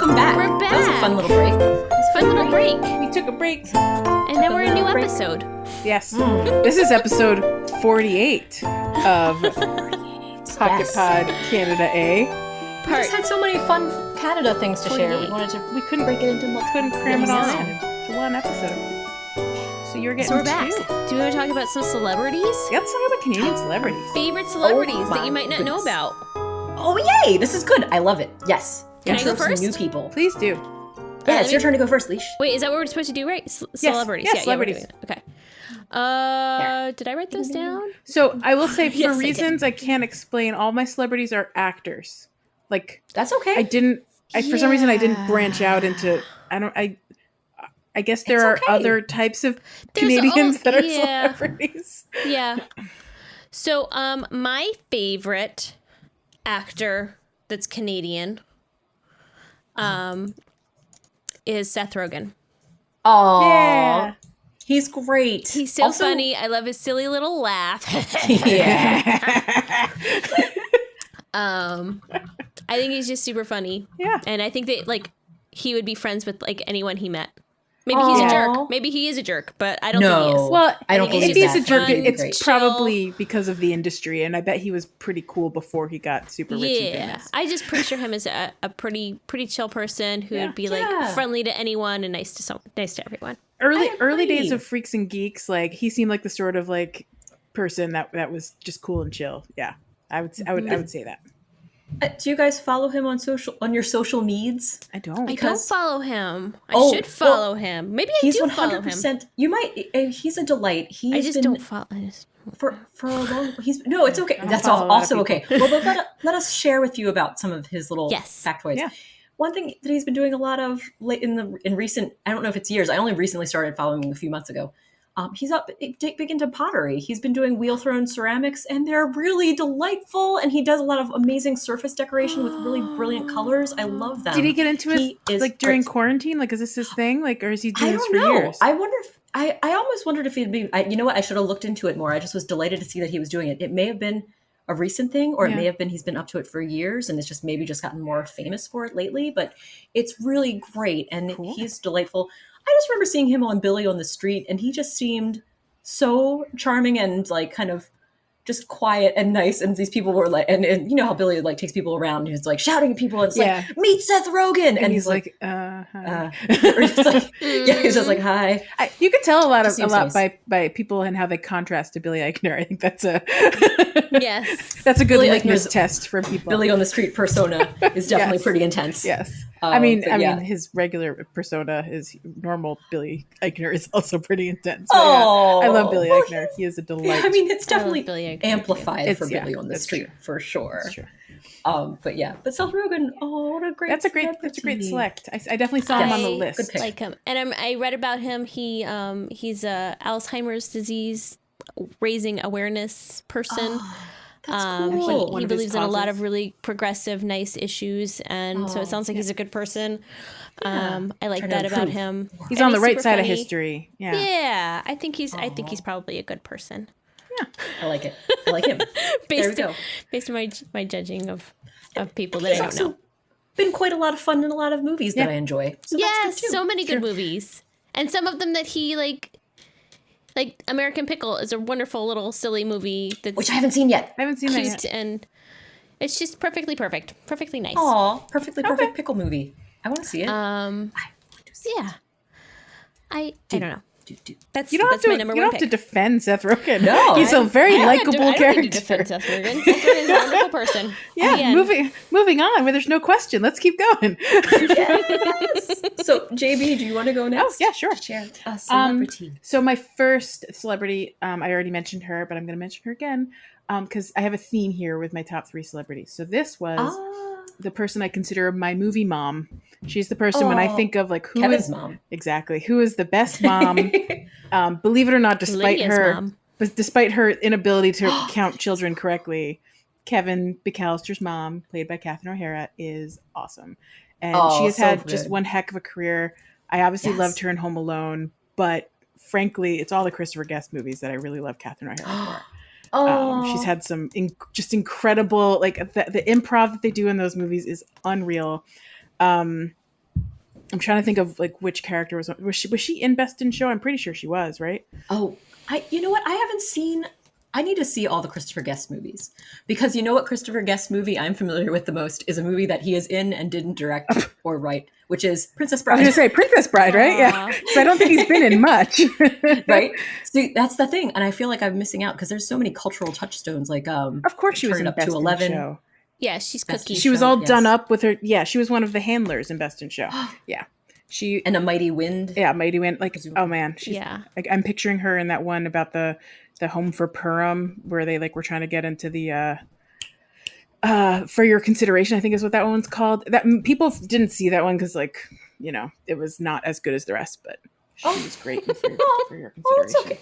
welcome back. We're back. That was a fun little break. Fun little break. We took a break. And then we're in a new episode. Yes. This is episode 48 of Pocket Pod Canada A. We just had so many fun Canada things to share. We couldn't break it into couldn't cram it all in one episode. So you're getting we're back. Do you want to talk about some celebrities? Yeah, let's talk about Canadian celebrities. Favorite celebrities that you might not know about. Oh, yay! This is good. I love it. Yes. Can I go first? Some new people. Please do. Yeah, it's your turn to go first, Leash. Wait, is that what we're supposed to do, right? Celebrities. Yes, celebrities. Okay. Did I write those down? So I will say, for Yes, reasons I can't explain, all my celebrities are actors. Like, that's okay. For some reason I didn't branch out into. I guess there are other types of Canadians that are celebrities. Yeah. So, my favorite actor that's Canadian, is Seth Rogen. Oh, yeah. He's great. He's so funny. I love his silly little laugh. Yeah. I think he's just super funny. Yeah. And I think that he would be friends with anyone he met. Maybe he's a jerk. Maybe he is a jerk, but I don't think he is. Well, I don't believe if he's a jerk, Fun, it's probably because of the industry, and I bet he was pretty cool before he got super rich and famous. I just picture him as a pretty chill person who would be friendly to anyone and nice to everyone. Early days of Freaks and Geeks, he seemed like the sort of person that was just cool and chill. Yeah, I would say that. Do you guys follow him on your social needs? I don't. I don't follow him. I should follow him. Maybe I do follow him. You might. He's a delight. I just don't follow. For a long. It's okay. That's also okay. Well, but let us share with you about some of his little factoids. Yeah. One thing that he's been doing a lot of in recent. I don't know if it's years. I only recently started following him a few months ago. He's big into pottery. He's been doing wheel-thrown ceramics, and they're really delightful. And he does a lot of amazing surface decoration with really brilliant colors. I love them. Did he get into it during quarantine? Is this his thing? Or is he doing this for years? I wonder if I almost wondered if he'd be. You know what? I should have looked into it more. I just was delighted to see that he was doing it. It may have been a recent thing, or it may have been he's been up to it for years, and it's just maybe just gotten more famous for it lately. But it's really great, and he's delightful. I just remember seeing him on Billy on the Street, and he just seemed so charming and kind of just quiet and nice. And these people were and you know how Billy takes people around and he's shouting at people and it's meet Seth Rogen, and he's like, hi. He's just hi. You could tell a lot by people and how they contrast to Billy Eichner. I think that's that's a good litmus test for people. Billy on the Street persona is definitely pretty intense. Yes. I mean, his regular persona, his normal Billy Eichner is also pretty intense. I love Billy Eichner. He is a delight. I mean, it's definitely amplified for Billy on the Street for sure. That's true. But Seth Rogen, what a great. That's a great select. I definitely saw him on the list. Good pick. Like him, and I read about him. He's Alzheimer's disease raising awareness person. That's cool. He believes in a lot of really progressive, nice issues, and so it sounds like he's a good person. I like that about him. He's on the right side of history. Yeah. Yeah, I think he's probably a good person. Yeah, I like it. I like him. Based on my judging of people that I don't know. Been quite a lot of fun in a lot of movies that I enjoy. So yes, so many good movies, and some of them that he like American Pickle is a wonderful little silly movie which I haven't seen yet. I haven't seen that yet, and it's just perfectly perfect, perfectly nice. Aw, perfectly perfect pickle movie. I want to see it. I don't know. That's my number one pick. You don't have to defend Seth Rogen. No, he's a very likable character. I don't need to defend Seth Rogen. Seth Rogen's a wonderful person. Yeah, moving on. Where there's no question. Let's keep going. Yes. So, JB, do you want to go next? Oh, yeah, sure. Share a celebrity. So my first celebrity, I already mentioned her, but I'm going to mention her again because I have a theme here with my top 3 celebrities. So this was the person I consider my movie mom. She's the person when I think of who Kevin's is mom. Exactly. Who is the best mom? Believe it or not, despite her inability to count children correctly, Kevin McAllister's mom, played by Catherine O'Hara, is awesome. And she has had just one heck of a career. I obviously loved her in Home Alone, but frankly, it's all the Christopher Guest movies that I really love Catherine O'Hara for. She's had some just incredible, the improv that they do in those movies is unreal. I'm trying to think of like which character was she in Best in Show? I'm pretty sure she was, right? Oh, you know what? I haven't seen. I need to see all the Christopher Guest movies because you know what Christopher Guest movie I'm familiar with the most is a movie that he is in and didn't direct or write, which is Princess Bride. I was going to say Princess Bride, right? Yeah. So I don't think he's been in much. Right? See, that's the thing, and I feel like I'm missing out because there's so many cultural touchstones. Like, of course, she was in Up Best to in 11. Show. Yeah, she's Cookie. She was all done up with her. Yeah, she was one of the handlers in Best in Show. Yeah. And A Mighty Wind. Yeah, Mighty Wind. Like, oh man, I'm picturing her in that one about the Home for Purim, where they like were trying to get into the For Your Consideration, I think is what that one's called. That people didn't see that one because like it was not as good as the rest, but she was great in For Your Consideration. It's okay.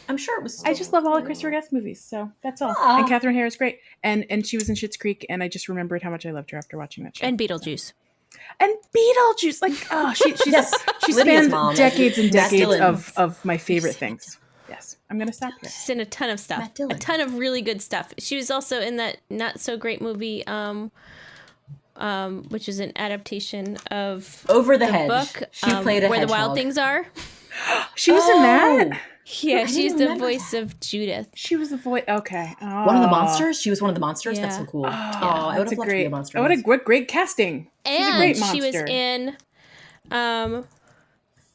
I'm sure it was. I just love all the Christopher Guest movies, so that's all. And Catherine Hare is great, and she was in Schitt's Creek, and I just remembered how much I loved her after watching that show. And Beetlejuice. And Beetlejuice, like she spanned decades and decades of my favorite things. Yes, I'm gonna stop here. She's in a ton of stuff, a ton of really good stuff. She was also in that not so great movie, which is an adaptation of Over the Hedge. book. She played a Where hedgehog. the Wild Things Are. She was in that. Yeah, she's the voice of Judith. She was the voice. Okay, one of the monsters. She was one of the monsters. Yeah. That's so cool. I would have loved to be a monster. What a great casting. And she was in. Let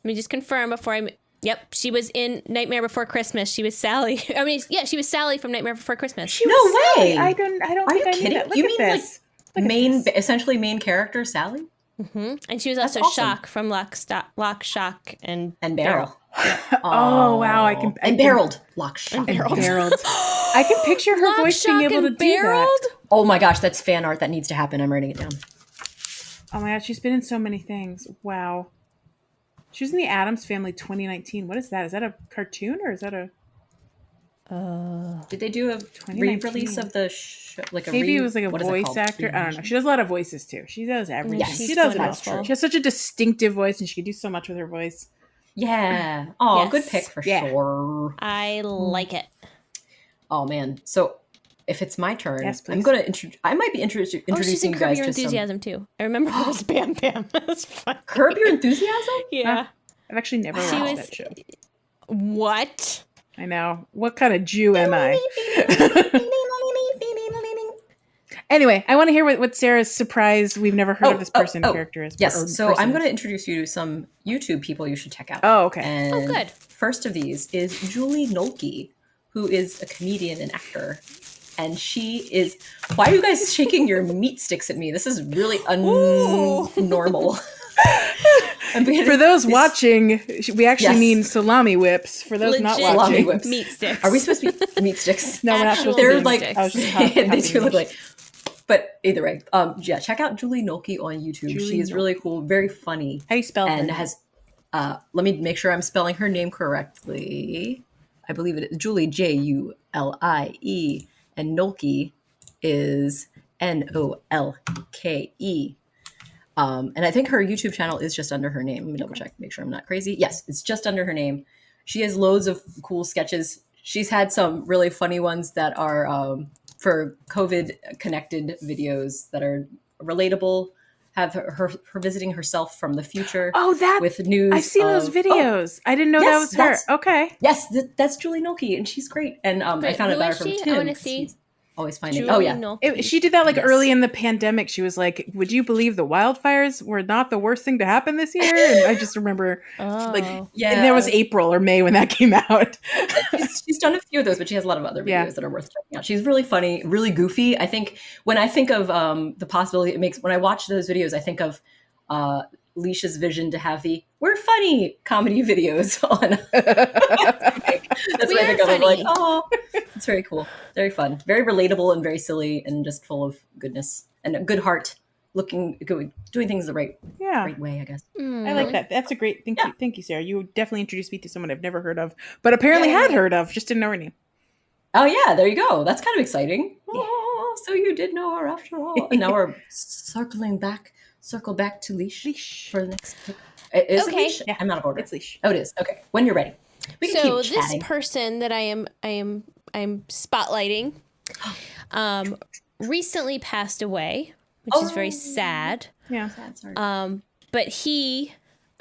me just confirm before I. Yep, she was in Nightmare Before Christmas. She was Sally. I mean, yeah, she was Sally from Nightmare Before Christmas. No way! I don't think I knew that. Look you at mean this. essentially main character Sally? Mm-hmm. And she was also awesome. Shock from Lock, Shock, and Barrel. Oh wow! I can barreled. Lock, Shock, and barreled. I can picture her voice being able to do that. Oh my gosh, that's fan art that needs to happen. I'm writing it down. Oh my gosh, she's been in so many things. Wow. She was in the Addams Family 2019. What is that? Is that a cartoon or is that a? Did they do a re-release of the show? Maybe it was like a voice actor. I don't know. She does a lot of voices too. She does everything. Yes, she does it all. She has such a distinctive voice, and she can do so much with her voice. Yeah. Oh, yes. Good pick for sure. I like it. Oh man. So if it's my turn, yes, I'm going to I might be introducing you guys to Enthusiasm too. I remember it was Bam Bam. That's fun. Curb Your Enthusiasm? Yeah. I've actually never watched that show. What? I know. What kind of Jew am I? Anyway, I want to hear what Sarah's surprise we've never heard of this person character is. Yes, so I'm going to introduce you to some YouTube people you should check out. Oh, okay. And good. First of these is Julie Nolke, who is a comedian and actor. And she is... Why are you guys shaking your meat sticks at me? This is really unnormal. For those watching, we actually mean salami whips. For those not watching, salami whips. Meat sticks. Are we supposed to be meat sticks? No, we're not supposed to. They're like they do look like. But either way, check out Julie Nolke on YouTube. She is really cool, very funny. How do you spell her? And has let me make sure I'm spelling her name correctly. I believe it is Julie Julie, and Nolke is Nolke. And I think her YouTube channel is just under her name. Let me double check, make sure I'm not crazy. Yes, it's just under her name. She has loads of cool sketches. She's had some really funny ones that are for COVID connected videos that are relatable. Have her visiting herself from the future. Oh, with news. I've seen those videos. I didn't know that was her. Okay. Yes, that's Julie Nolke, and she's great. And I found out about her from Tim. I want to see. Always finding. She did that early in the pandemic. She was like, "Would you believe the wildfires were not the worst thing to happen this year?" And I just remember, and there was April or May when that came out. she's done a few of those, but she has a lot of other videos that are worth checking out. She's really funny, really goofy. I think when I think of the possibility it makes when I watch those videos, I think of Leisha's vision to have the "we're funny" comedy videos on. That's what I think of. I'm like, oh, it's very cool, very fun, very relatable, and very silly, and just full of goodness and a good heart. Doing things the right way, I guess. I like that. That's a great thank you, Sarah. You definitely introduced me to someone I've never heard of, but apparently had heard of, just didn't know her name. Oh yeah, there you go. That's kind of exciting. Oh, so you did know her after all. And now we're circle back to Leash for the next pick. Is it Leash? Yeah. I'm not of order. It's Leash. Oh, it is. Okay. When you're ready. We can keep chatting. This person that I'm spotlighting recently passed away, which is very sad. Yeah. Sad, sorry. But he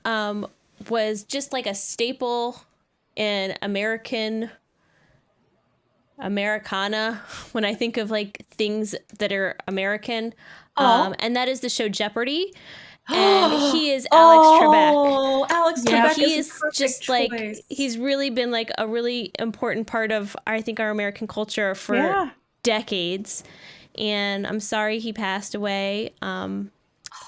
was just like a staple in Americana when I think of like things that are American. And that is the show Jeopardy. And he is Alex Trebek. Oh, Alex Trebek he is is just choice. like, he's really been like a really important part of, I think, our American culture for decades. And I'm sorry he passed away.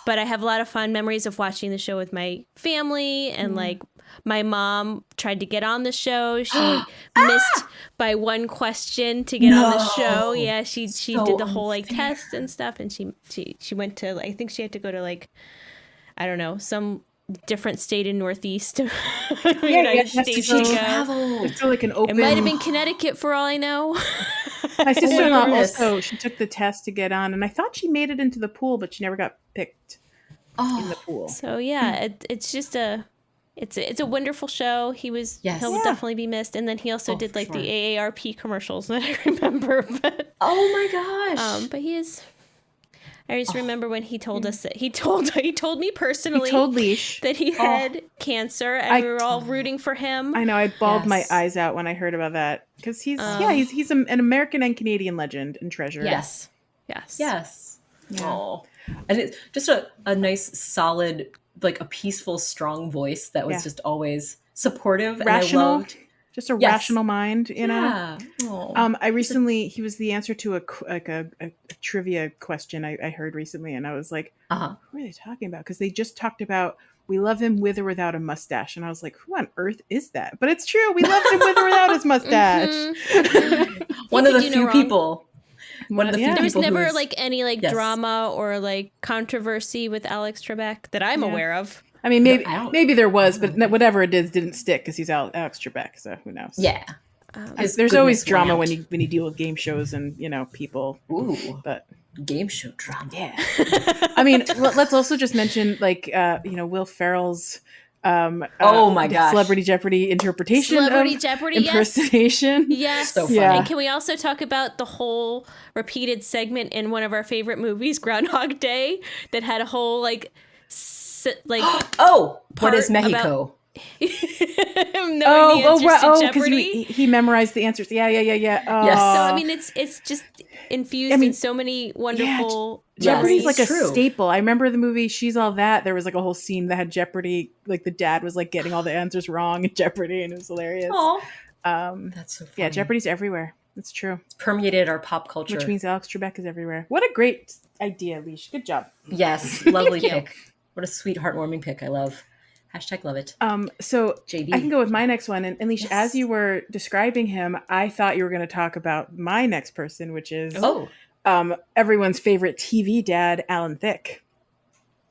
But I have a lot of fond memories of watching the show with my family, and like my mom tried to get on the show. She missed by one question to get on the show. Yeah, she did the whole like test and stuff, and she went to, I think she had to go to like, I don't know, some different state in Northeast United States to go. It's like an open. It might have been Connecticut for all I know. My sister-in-law also, she took the test to get on, and I thought she made it into the pool, but she never got picked in the pool. So yeah, it's just it's a wonderful show. He'll definitely be missed. And then he also did like the AARP commercials that I remember. But oh my gosh! But he is. I just remember when he told us that he told me personally. He told Leash that he had cancer, and we were all rooting for him. I know. I bawled my eyes out when I heard about that, because he's an American and Canadian legend and treasure. Yes. Yeah. Oh, and it's just a nice, solid, like a peaceful, strong voice that was just always supportive, rational. And I loved. Just a rational mind, you know. Yeah. I recently he was the answer to a trivia question I heard recently, and I was like, "Who are they talking about?" Because they just talked about we love him with or without a mustache, and I was like, "Who on earth is that?" But it's true, we loved him with or without his mustache. One of the few people. There was never like any like drama or like controversy with Alex Trebek that I'm aware of. I mean, maybe there was, but whatever it is didn't stick because he's Alex Trebek, so who knows? Yeah. There's always drama when you deal with game shows and, you know, people. Ooh, but game show drama. Yeah. I mean, let's also just mention, like, Will Ferrell's oh my gosh, Celebrity Jeopardy interpretation impersonation. Yes. So funny. And can we also talk about the whole repeated segment in one of our favorite movies, Groundhog Day, that had a whole what is Mexico? Because he memorized the answers. Yeah. Yes. So I mean, it's just infused in so many wonderful. Jeopardy's like a staple. I remember the movie She's All That. There was like a whole scene that had Jeopardy. Like the dad was like getting all the answers wrong in Jeopardy, and it was hilarious. That's so funny. Yeah, Jeopardy's everywhere. It's true. It's permeated our pop culture, which means Alex Trebek is everywhere. What a great idea, Leash. Good job. Yes, lovely pick. What a sweet, heartwarming pick. I love. # love it. So JB. I can go with my next one. And Leash, as you were describing him, I thought you were going to talk about my next person, which is everyone's favorite TV dad, Alan Thicke.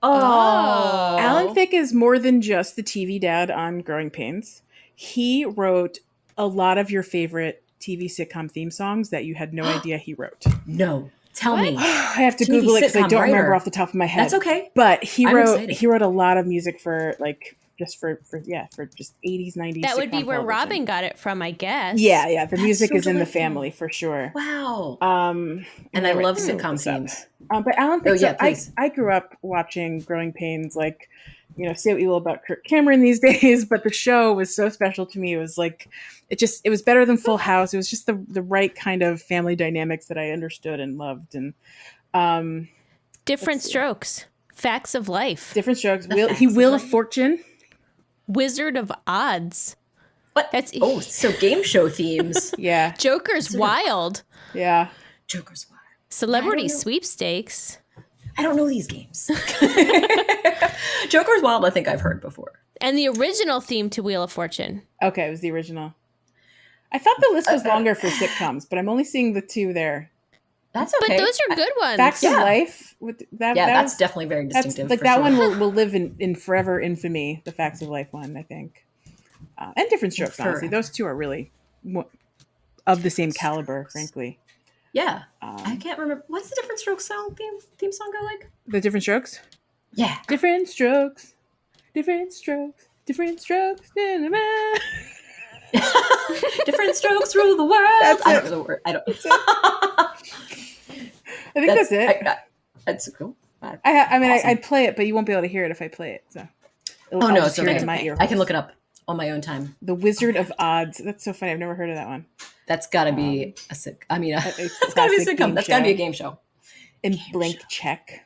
Alan Thicke is more than just the TV dad on Growing Pains. He wrote a lot of your favorite TV sitcom theme songs that you had no idea he wrote. No. Tell me. I have to Google it because I don't remember off the top of my head. That's okay. But he wrote a lot of music for like just 80s, 90s. That would be where Robin got it from, I guess. Yeah. The music is in the family for sure. Wow. And I love sitcom themes. But Alan Thicke, I grew up watching Growing Pains, like, you know, say what you will about Kirk Cameron these days, but the show was so special to me. It was like, it was better than Full House. It was just the right kind of family dynamics that I understood and loved. And Different Strokes, Facts of Life. Different Strokes. Wheel of Fortune. Wizard of Odds. What? So game show themes. Yeah. Joker's Wild. Yeah. Joker's Wild. Celebrity Sweepstakes. I don't know these games. Joker's Wild, I think I've heard before. And the original theme to Wheel of Fortune. Okay, it was the original. I thought the list was longer for sitcoms, but I'm only seeing the two there. That's okay. But those are good ones. Facts of Life. That's definitely very distinctive. Like that one will live in forever infamy. The Facts of Life one, I think, and Different Strokes. Honestly, those two are really of the same caliber, frankly. Yeah, I can't remember. What's the Different Strokes theme song go like? The Different Strokes. Yeah, different strokes, different strokes, different strokes. Different strokes rule the world. I don't know the word. I don't. I think that's it. That's cool. I'd play it, but you won't be able to hear it if I play it. So Oh no, it's okay. My I can look it up on my own time. The Wizard of Odds. That's so funny. I've never heard of that one. That's got to be a sick. I mean, it's got to be a sitcom. That's got to be a game show. And Blank Check.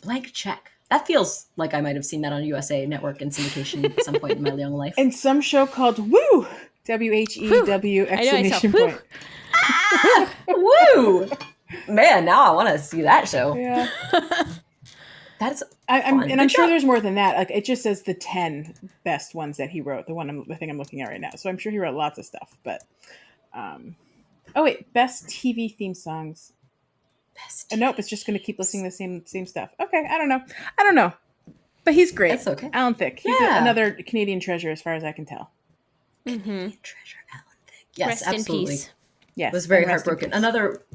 Blank Check. That feels like I might have seen that on USA Network in syndication at some point in my young life. And some show called Woo! WHEW exclamation point. Woo! Man, now I want to see that show. Yeah. That's I'm sure there's more than that. Like it just says the 10 best ones that he wrote. The thing I'm looking at right now. So I'm sure he wrote lots of stuff. But oh wait, best TV theme songs. Nope, it's just going to keep listing the same stuff. Okay, I don't know. But he's great. That's okay. Alan Thicke. He's another Canadian treasure, as far as I can tell. Canadian treasure, Alan Thicke. Yes, rest absolutely. in peace. Yes, was very heartbroken. Another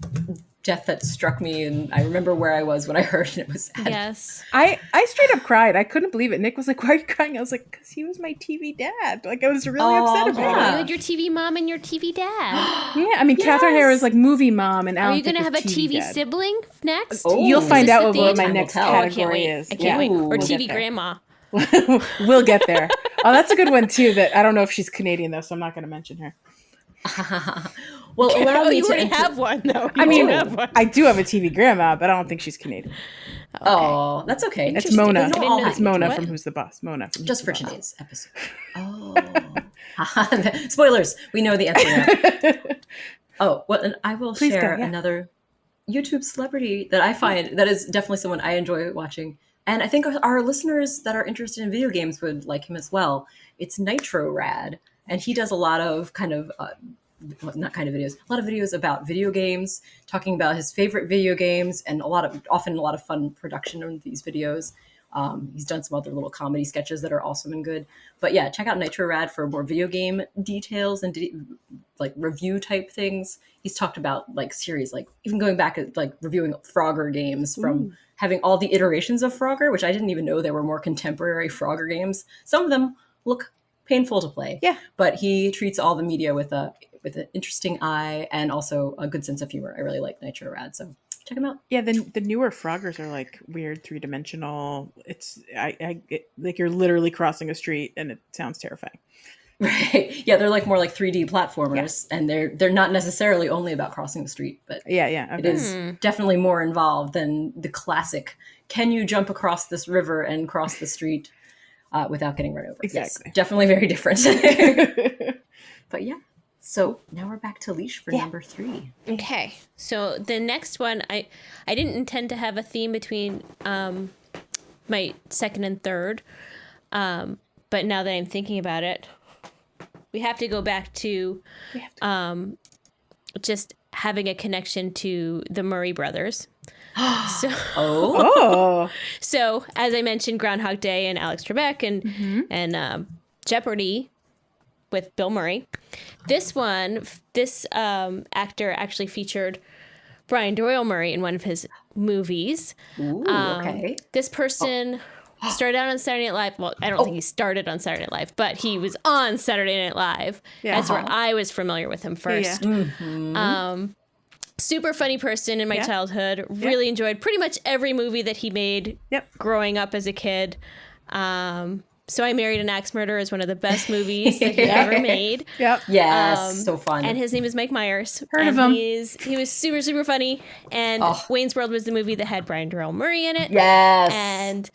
death that struck me, and I remember where I was when I heard it. It was sad. Yes. I straight up cried. I couldn't believe it. Nick was like, "Why are you crying?" I was like, "Because he was my TV dad." Like I was really upset about it. You had your TV mom and your TV dad. Yeah, I mean, Catherine O'Hara is like movie mom, and Alan Are you going to Thicke have a TV dad. sibling next? Oh, you'll find out what my next I can't category wait. is. I can't wait. Or we'll TV grandma. We'll get there. Oh, that's a good one too. That I don't know if she's Canadian though, so I'm not going to mention her. Well, allow me you to already have one though. I mean, I do have a TV grandma, but I don't think she's Canadian. Okay. Oh, that's okay. It's Mona. It's It's Mona from Who's the Boss. Mona. Just for today's episode. Oh. Spoilers. We know the answer now. Oh, well, and I will share another YouTube celebrity that I find that is definitely someone I enjoy watching. And I think our listeners that are interested in video games would like him as well. It's Nitro Rad. And he does a lot of a lot of videos about video games, talking about his favorite video games, and often a lot of fun production of these videos. He's done some other little comedy sketches that are awesome and good. But yeah, check out Nitro Rad for more video game details and like review type things. He's talked about like series, like even going back at like reviewing Frogger games from having all the iterations of Frogger, which I didn't even know there were more contemporary Frogger games. Some of them look painful to play. Yeah. But he treats all the media with an interesting eye and also a good sense of humor. I really like Nitro Rad, so check him out. Yeah, the newer Froggers are like weird 3-dimensional. It's like you're literally crossing a street and it sounds terrifying. Right. Yeah, they're like more like 3D platformers, and they're not necessarily only about crossing the street, but it is definitely more involved than the classic. Can you jump across this river and cross the street without getting run over? Exactly. Yes, definitely very different. But yeah. So now we're back to Leash for number 3. Okay. So the next one, I didn't intend to have a theme between my second and third, but now that I'm thinking about it, we have to go back to just having a connection to the Murray brothers. So as I mentioned, Groundhog Day and Alex Trebek and Jeopardy with Bill Murray. This actor actually featured Brian Doyle Murray in one of his movies. Ooh, okay. This person started out on Saturday Night Live. Well, I don't think he started on Saturday Night Live, but he was on Saturday Night Live. That's where I was familiar with him first. Super funny person in my childhood. Really enjoyed pretty much every movie that he made growing up as a kid. So I Married an Axe Murderer is one of the best movies that he ever made. Yes, so fun. And his name is Mike Myers. Heard of him. He was super, super funny. And Wayne's World was the movie that had Brian Doyle Murray in it. Yes. And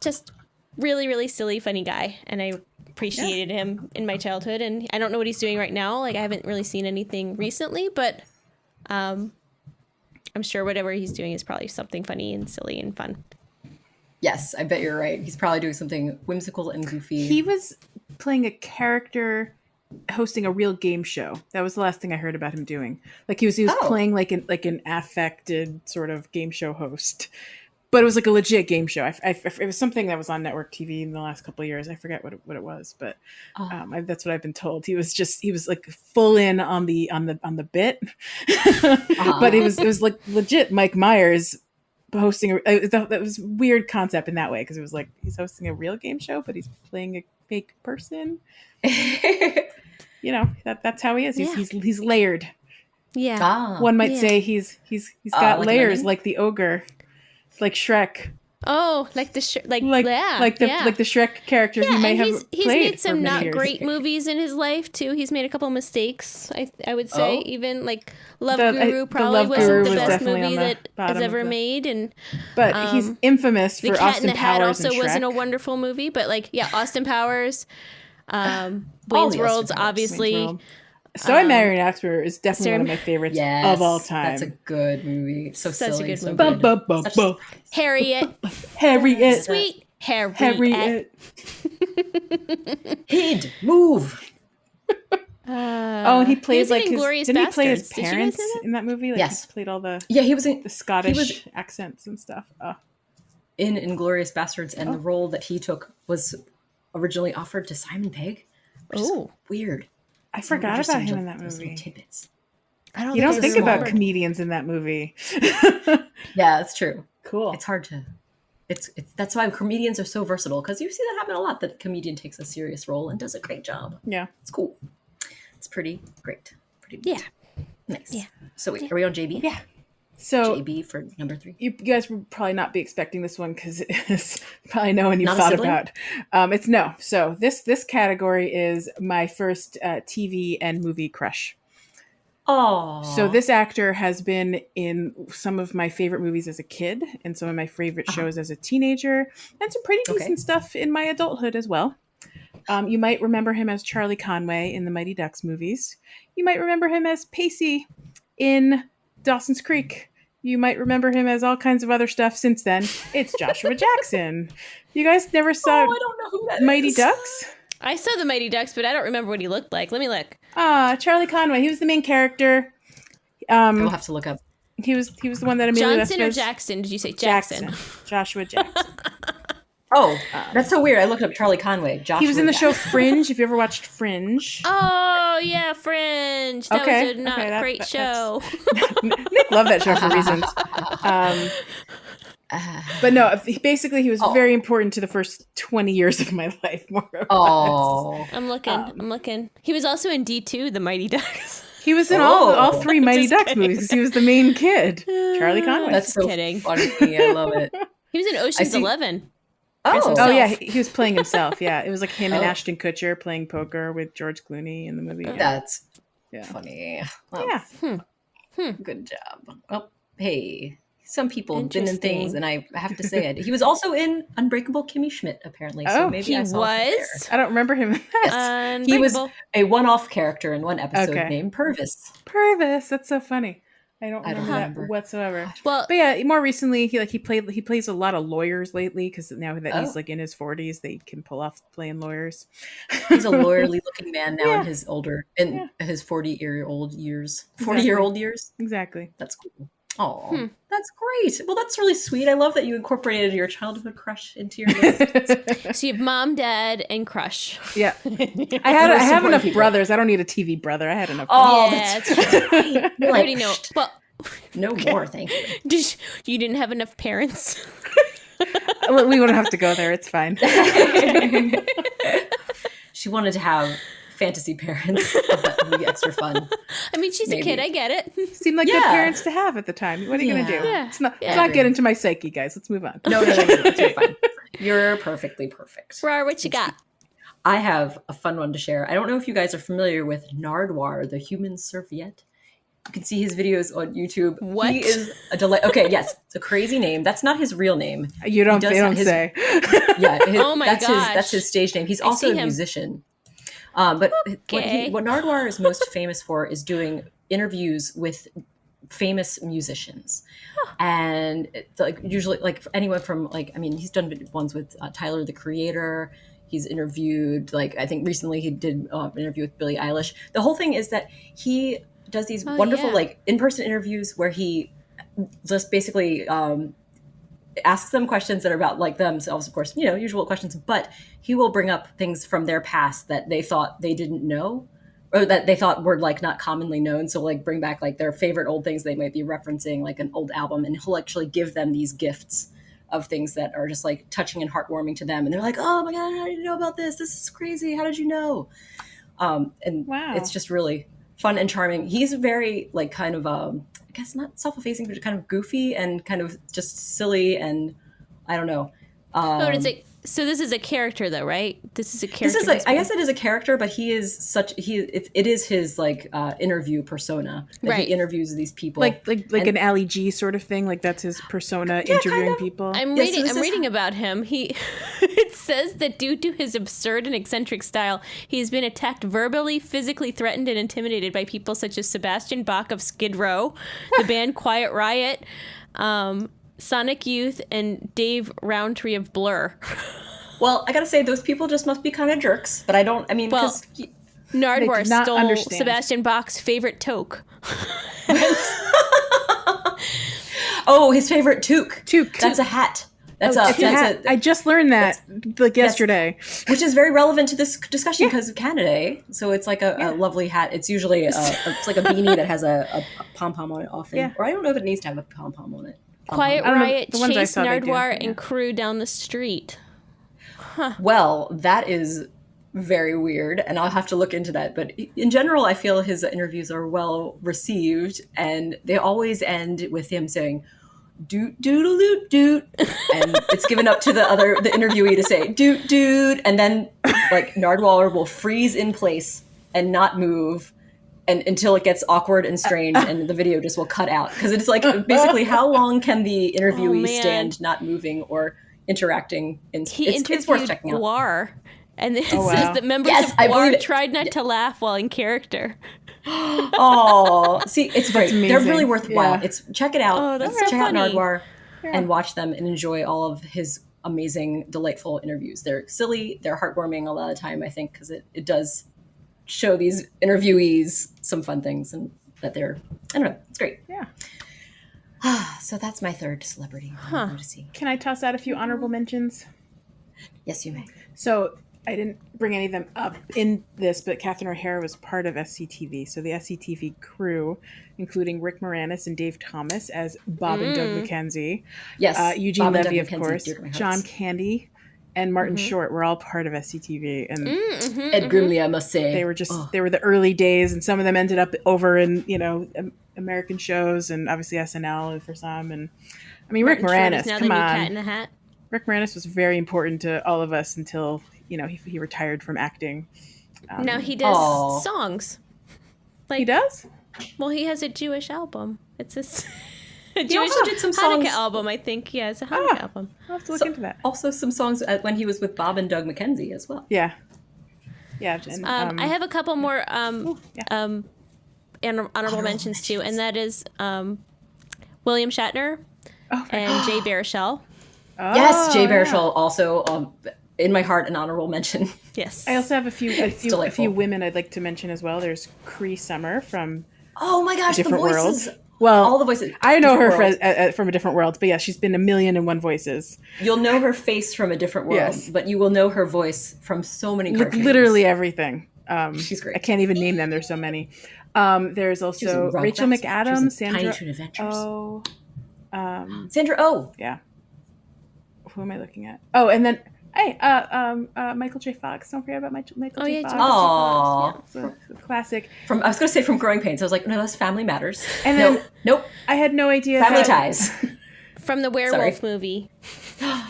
just really, really silly, funny guy. And I appreciated him in my childhood. And I don't know what he's doing right now. Like, I haven't really seen anything recently, but I'm sure whatever he's doing is probably something funny and silly and fun. Yes, I bet you're right. He's probably doing something whimsical and goofy. He was playing a character hosting a real game show. That was the last thing I heard about him doing. Like he was playing like an affected sort of game show host. But it was like a legit game show. It was something that was on network TV in the last couple of years. I forget what it was, but that's what I've been told. He was like full in on the bit, but it was like legit Mike Myers hosting. That was a weird concept in that way because it was like he's hosting a real game show, but he's playing a fake person. You know that's how he is. He's layered. Yeah, one might say he's got like layers like the ogre. Like Shrek. Oh, like the like the Shrek character he may have he's played made some for many not years. great movies in his life too. He's made a couple mistakes. I would say even like Love The Guru probably Love wasn't Guru the was best definitely movie on the that has bottom ever of the- made, and But he's infamous The for Cat Austin in the Hat Powers also and wasn't a Shrek. wonderful movie, but like Austin Powers, All Wayne's the World's Austin Powers. obviously. Wayne's World. So I Married an Axe is definitely one of my favorites Yes, of all time. That's a good movie. So Such a silly, good so movie. good. Harriet, Harriet. sweet Harriet. Harriet. He'd move. Oh, and he played like Inglourious didn't he play his Bastards. Did you guys parents know that? in that movie? Like Yes. he played all the Yeah, he was in Scottish accents and stuff. Oh. in Inglourious Bastards, and the role that he took was originally offered to Simon Pegg. Which is weird. I forgot about him in that movie. Tidbits. You don't think about comedians in that movie. Yeah, that's true. Cool. It's hard to. It's that's why comedians are so versatile, because you see that happen a lot. That a comedian takes a serious role and does a great job. Yeah, it's cool. It's pretty great. Pretty Yeah. Nice. Yeah. So wait, are we on JB? Yeah. So JB for number 3. You guys would probably not be expecting this one because it's probably no one you've Not a thought sibling? about. It's no. So this category is my first TV and movie crush. Oh. So this actor has been in some of my favorite movies as a kid and some of my favorite shows as a teenager, and some pretty decent stuff in my adulthood as well. You might remember him as Charlie Conway in the Mighty Ducks movies. You might remember him as Pacey in Dawson's Creek. You might remember him as all kinds of other stuff since then. It's Joshua Jackson. You guys never saw I don't know who that Mighty is. Ducks? I saw the Mighty Ducks, but I don't remember what he looked like. Let me look. Charlie Conway. He was the main character. We'll have to look up. He was the one that Emilio Johnson or Estevez- Jackson? Did you say Jackson? Joshua Jackson. Oh, that's so weird. I looked up Charlie Conway. Joshua He was in the show Jackson. Fringe. If you ever watched Fringe. Oh yeah, Fringe. That was a not great show. Nick loved that show for reasons. But no, basically he was very important to the first 20 years of my life, more or less. Oh. I'm looking. He was also in D2, The Mighty Ducks. He was in all 3 Mighty Ducks movies because he was the main kid, Charlie Conway. That's so kidding. funny. I love it. He was in Ocean's 11. Oh yeah, he was playing himself. Yeah, it was like him and Ashton Kutcher playing poker with George Clooney in the movie. Yeah. That's funny. Well, Yeah. Good job. Well, hey, some people have been in things, and I have to say it. He was also in Unbreakable Kimmy Schmidt, apparently. So maybe I saw him there. I don't remember him in that. He was a one-off character in one episode named Purvis. Purvis, that's so funny. I don't remember that whatsoever. Well, but yeah, more recently he plays a lot of lawyers lately because now that he's like in his 40s, they can pull off playing lawyers. He's a lawyerly looking man now in his 40-year-old years. 40-year-old years. Exactly. That's cool. Oh, that's great. Well, that's really sweet. I love that you incorporated your childhood crush into your list. So you have mom, dad, and crush. Yeah. I have enough brothers. I don't need a TV brother. I had enough brothers. Yeah, that's true. I already know. Well, no more, thank you. You didn't have enough parents? We wouldn't have to go there. It's fine. She wanted to have fantasy parents. That would be extra fun. I mean, she's a kid. I get it. Seemed like good parents to have at the time. What are you going to do? Yeah. Let's not get into my psyche, guys. Let's move on. No. You're fine. You're perfectly perfect. Rar, what you got? I have a fun one to share. I don't know if you guys are familiar with Nardwar, the human serviette. You can see his videos on YouTube. What? He is a delight. Okay, yes, it's a crazy name. That's not his real name. You don't. They don't say. Yeah. Oh my gosh. That's his stage name. He's also a musician. But what Nardwar is most famous for is doing interviews with famous musicians, and it's like usually like anyone from he's done ones with Tyler the Creator. He's interviewed I think recently he did an interview with Billie Eilish. The whole thing is that he does these wonderful in-person interviews where he just basically asks them questions that are about themselves, of course, usual questions, but he will bring up things from their past that they thought they didn't know or that they thought were not commonly known. So bring back their favorite old things they might be referencing, an old album, and he'll actually give them these gifts of things that are just touching and heartwarming to them. And they're like, oh my God, how did you know about this? This is crazy. How did you know? And wow. It's just really fun and charming. He's very I guess not self-effacing, but kind of goofy and kind of just silly and I don't know. So this is a character, though, right? This is a character. This is like, I guess it is a character, but he is such it is his like interview persona. Right. He interviews these people like an Ali G sort of thing. Like that's his persona, interviewing kind of people. I'm reading about him. It says that due to his absurd and eccentric style, he has been attacked verbally, physically threatened, and intimidated by people such as Sebastian Bach of Skid Row, the band Quiet Riot, Sonic Youth, and Dave Rowntree of Blur. Well, I gotta say, those people just must be kind of jerks. But because Nardwuar stole Sebastian Bach's favorite toque. Oh, his favorite toque. That's a hat. That's a hat. I just learned that yesterday. Which is very relevant to this discussion because of Canada. So it's like a lovely hat. It's usually it's like a beanie that has a pom-pom on it often. Yeah. Or I don't know if it needs to have a pom-pom on it. Quiet Riot chased Nardwuar and crew down the street. Huh. Well, that is very weird, and I'll have to look into that. But in general, I feel his interviews are well received, and they always end with him saying, doot, doodle, doot, doot. And it's given up to the interviewee to say, doot, doot. And then, like, Nardwuar will freeze in place and not move until it gets awkward and strange, and the video just will cut out. Because it's like, basically, how long can the interviewee stand not moving or interacting? It's worth checking out. Guar, and it says that members of Guar tried not to laugh while in character. Oh, see, it's great. They're really worthwhile. Yeah. Check it out. Oh, that's check funny. out Nardwuar and watch them and enjoy all of his amazing, delightful interviews. They're silly. They're heartwarming a lot of the time, I think, because it does show these interviewees some fun things and that I don't know, it's great. Yeah. So that's my third celebrity. To see. Can I toss out a few honorable mentions? Yes, you may. So I didn't bring any of them up in this, but Catherine O'Hara was part of SCTV. So the SCTV crew, including Rick Moranis and Dave Thomas as Bob and Doug McKenzie. Yes. Eugene Bob Levy, and Doug of course. John Candy and Martin Short were all part of SCTV. And Ed Grimley, I must say. They were they were the early days, and some of them ended up over in, American shows and obviously SNL for some. And I mean, Rick Moranis, come on. Cat in the Hat. Rick Moranis was very important to all of us until, he retired from acting. Now he does songs. He does? Well, he has a Jewish album. It's a Jewish he also did some songs. Hanukkah album, I think. Yeah, it's a Hanukkah album. I'll have to look into that. Also some songs when he was with Bob and Doug McKenzie as well. Yeah. Yeah. And, I have a couple more honorable mentions too, and that is William Shatner and Jay Baruchel. Oh, yes, Jay Baruchel also in my heart an honorable mention. Yes. I also have a few women I'd like to mention as well. There's Cree Summer from Oh my gosh, Different the voices. World. Well, all the voices. I know her from a different world, but yeah, she's been 1,000,001 voices. You'll know her face from a different world, but you will know her voice from so many cartoons. Literally everything. She's great. I can't even name them. There's so many. There's also Rachel McAdams, Sandra Oh. Sandra Oh. Yeah. Who am I looking at? Oh, and then Michael J. Fox. Don't forget about Michael J. Fox. Oh, yeah, classic. I was going to say from Growing Pains. I was like, no, that's Family Matters. And then, nope. I had no idea. Family Ties. From the Werewolf movie.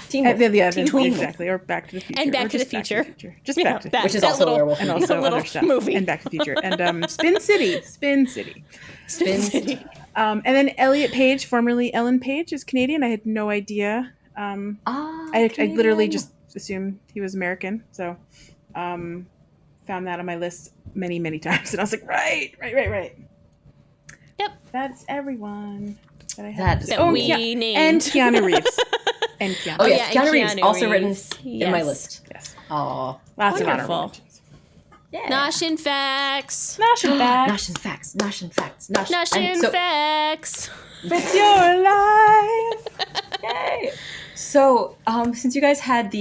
Teen Wolf. Exactly. Or Back to the Future. And Back to the Future. Just Back to the Future. Which is also a werewolf. And also other stuff. Movie. And Back to the Future. And Spin City. And then Elliot Page, formerly Ellen Page, is Canadian. I had no idea. I literally just assumed he was American. So found that on my list many, many times. And I was like, right. Yep. That's everyone that I have. That we named. And Keanu Reeves. Keanu Reeves also written in my list. Yes. Oh, lots of honorable mentions. Yeah. Noshin facts. It's your life. Yay. So, since you guys had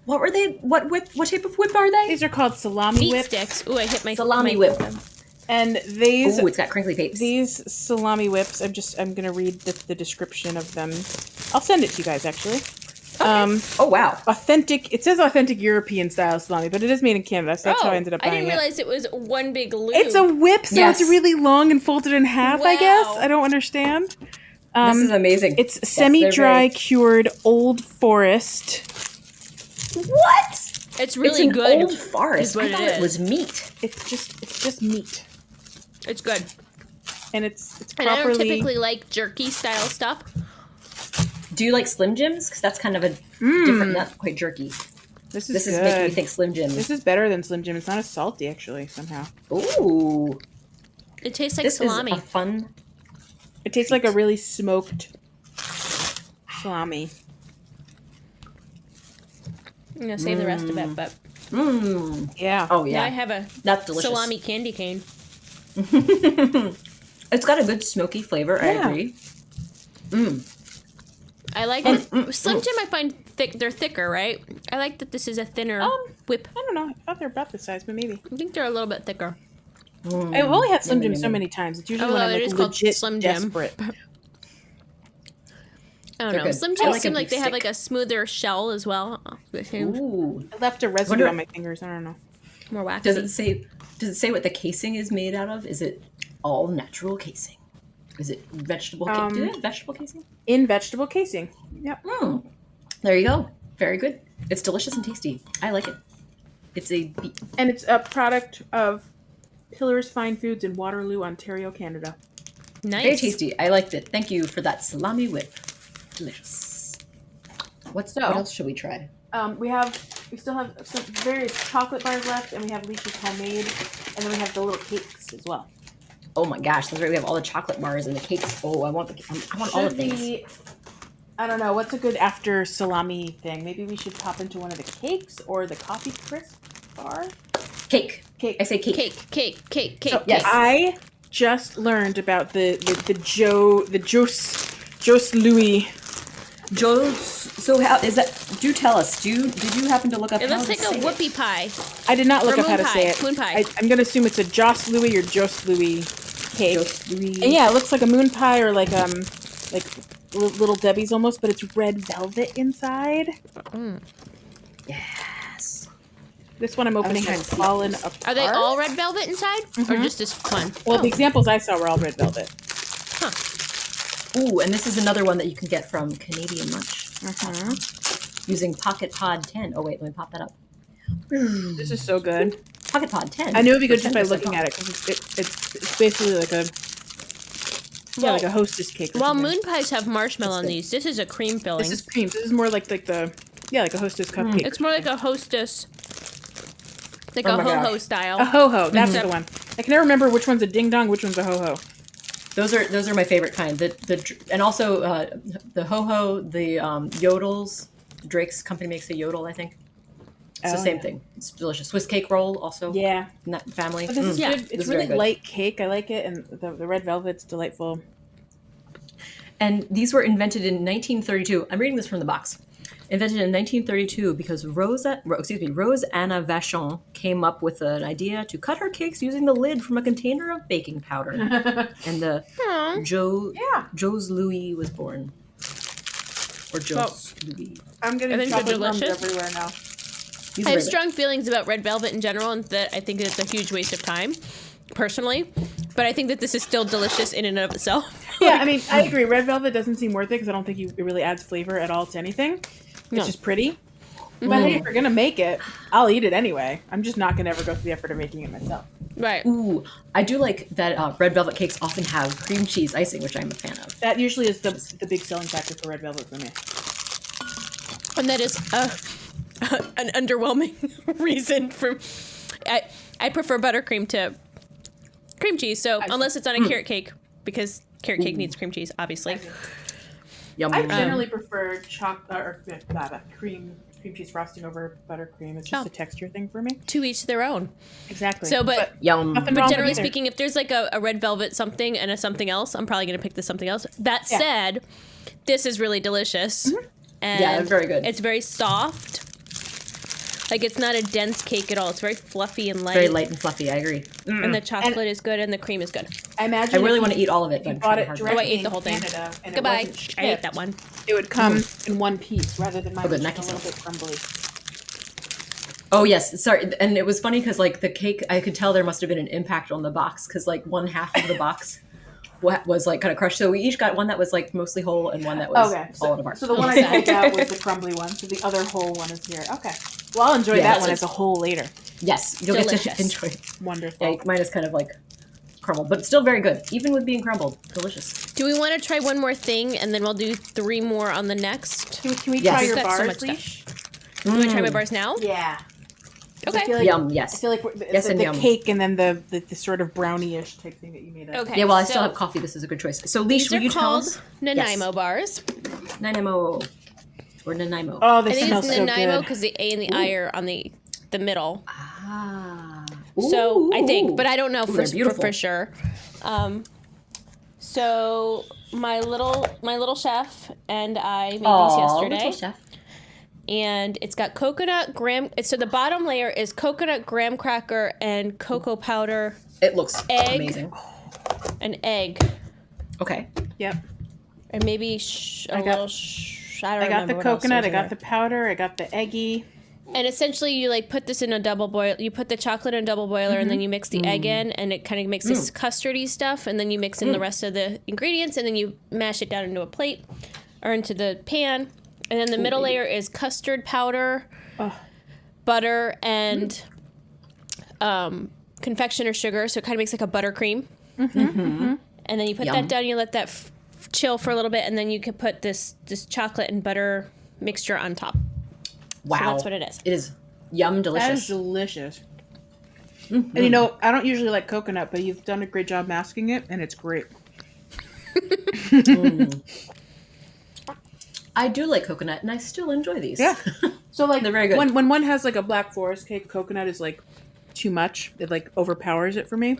what were they? What type of whip are they? These are called salami meat whips. Sticks. Ooh, I hit my salami whip. And these, it's got crinkly papes. These salami whips, I'm going to read the description of them. I'll send it to you guys, actually. Okay. Oh, wow. It says authentic European style salami, but it is made in Canada, so that's how I ended up buying it. I didn't realize it was one big loop. It's a whip, so it's really long and folded in half, I guess. I don't understand. This is amazing. It's semi-dry cured Old Forest. What? It's really It's an good. Old Forest. I thought it was meat. It's just meat. It's good. And it's And properly... I don't typically like jerky style stuff. Do you like Slim Jims? Because that's kind of a different, not quite jerky. This is making me think Slim Jim. This is better than Slim Jim. It's not as salty, actually, somehow. Ooh. It tastes like salami. Is a fun... It tastes like a really smoked salami. I'm going to save the rest of it, but... Yeah. Oh, yeah. Now I have a salami candy cane. It's got a good smoky flavor. Yeah. I agree. I like Slim Jim. I find they're thicker, right? I like that this is a thinner whip. I don't know. I thought they're about this size, but maybe. I think they're a little bit thicker. I've only had Slim Jim so many times. It's usually when I'm like legit desperate. I don't know. Good. Slim Jims seem like they have like a smoother shell as well. Ooh. I left a residue on my fingers. I don't know. More waxy. Does it say what the casing is made out of? Is it all natural casing? Is it vegetable casing? Do they have vegetable casing? In vegetable casing. Yep. There you go. Very good. It's delicious and tasty. I like it. And it's a product of Pillar's Fine Foods in Waterloo, Ontario, Canada. Nice. Very tasty. I liked it. Thank you for that salami whip. Delicious. What else should we try? We still have some various chocolate bars left, and we have Leisha's homemade, and then we have the little cakes as well. Oh my gosh, that's right. We have all the chocolate bars and the cakes. Oh, I want all the things. I don't know. What's a good after salami thing? Maybe we should pop into one of the cakes or the coffee crisp bar. Cake. I say cake. Cake. So, yes. I just learned about the Jos Louis. So how is that? Do tell us. Did you happen to look up? It looks like a whoopie pie. I did not look up how to say it. Moon pie. I'm gonna assume it's a Jos Louis or Jos Louis cake. Jos Louis. And yeah, it looks like a moon pie or like Little Debbie's almost, but it's red velvet inside. Yes. This one I'm opening has fallen apart. Are they all red velvet inside, or just this one? Well, the examples I saw were all red velvet. Huh. Ooh, and this is another one that you can get from Canadian Munch. Using Pocket Pod 10. Oh wait, let me pop that up. This is so good. Pocket Pod 10. I knew it'd be good just by looking at it because it's basically like a like a Hostess cake. Well, moon pies have marshmallow on these. This is a cream filling. This is cream. This is more like like a Hostess cupcake. It's more like a Hostess, like a ho-ho style. A ho-ho. That's the one. I can never remember which one's a ding dong, which one's a ho-ho. Those are my favorite kind. And also the ho-ho, the yodels. Drake's company makes a yodel, I think. It's the same thing. It's delicious. Swiss cake roll also. Yeah. In that family. But this is good. It's really light cake. I like it, and the red velvet's delightful. And these were invented in 1932. I'm reading this from the box. Invented in 1932 because Rose Anna Vachon came up with an idea to cut her cakes using the lid from a container of baking powder. And the Jos Louis was born. Or Jos Louis. I'm getting chocolate crumbs everywhere now. I have strong feelings about red velvet in general, and that I think it's a huge waste of time, personally. But I think that this is still delicious in and of itself. Yeah, I mean, I agree. Red velvet doesn't seem worth it because I don't think it really adds flavor at all to anything. It's just pretty. But hey, if we're gonna make it, I'll eat it anyway. I'm just not gonna ever go through the effort of making it myself. Right. Ooh, I do like that red velvet cakes often have cream cheese icing, which I'm a fan of. That usually is the big selling factor for red velvet for me. And that is an underwhelming reason for. I prefer buttercream to cream cheese. So unless it's on a carrot cake, because carrot cake needs cream cheese, obviously. Yum. I generally prefer cream cheese frosting over buttercream. It's just a texture thing for me. To each their own. Exactly. So, but yum. But generally speaking, if there's like a red velvet something and a something else, I'm probably going to pick the something else. That said, this is really delicious. Mm-hmm. And it's very good. It's very soft. Like, it's not a dense cake at all. It's very fluffy and light. Very light and fluffy, I agree. And the chocolate is good and the cream is good. I imagine I really want to eat all of it. But bought it directly I ate the whole thing. Canada, and Goodbye. I ate that one. It would come in one piece rather than mine good. a little bit crumbly. Oh, yes. Sorry. And it was funny because, like, the cake, I could tell there must have been an impact on the box because, like, one half of the box was like kind of crushed. So we each got one that was like mostly whole and one that was falling apart. So the one I picked out was the crumbly one. So the other whole one is here. Okay. Well, I'll enjoy that one as a whole later. Yes, you'll get to enjoy it. Wonderful. Yeah, mine is kind of like crumbled, but still very good, even with being crumbled. Delicious. Do we want to try one more thing, and then we'll do 3 more on the next? Can we try your got bars, so much Leash? Do you want to try my bars now? Yeah. Okay. I feel like, Yum, yes. I feel like the cake and then the sort of brownie-ish type thing that you made. Okay. Yeah, well, I still have coffee. This is a good choice. So, Leash, will you tell us? Nanaimo bars. Nanaimo. Or Nanaimo. Oh, they I think smell it's so Nanaimo good. because the A and the I are on the middle. Ah. So I think, but I don't know they're beautiful. for sure. So my little chef and I made these yesterday. Little chef. And it's got coconut graham. So the bottom layer is coconut graham cracker and cocoa powder. It looks egg, amazing. An egg. Okay. Yep. And maybe I got the coconut. I got the powder. I got the eggy. And essentially, you like put this in a double boil. You put the chocolate in a double boiler, and then you mix the egg in, and it kind of makes this custardy stuff. And then you mix in the rest of the ingredients, and then you mash it down into a plate or into the pan. And then the middle layer is custard powder, butter, and confectioner sugar. So it kind of makes like a buttercream. And then you put that down. You let that chill for a little bit, and then you can put this chocolate and butter mixture on top. Wow. So that's what it is. It is yum delicious. That is delicious. And you know, I don't usually like coconut, but you've done a great job masking it, and it's great. I do like coconut, and I still enjoy these. Yeah. So like, they're very good. When one has like a Black Forest cake, coconut is like too much. It like overpowers it for me.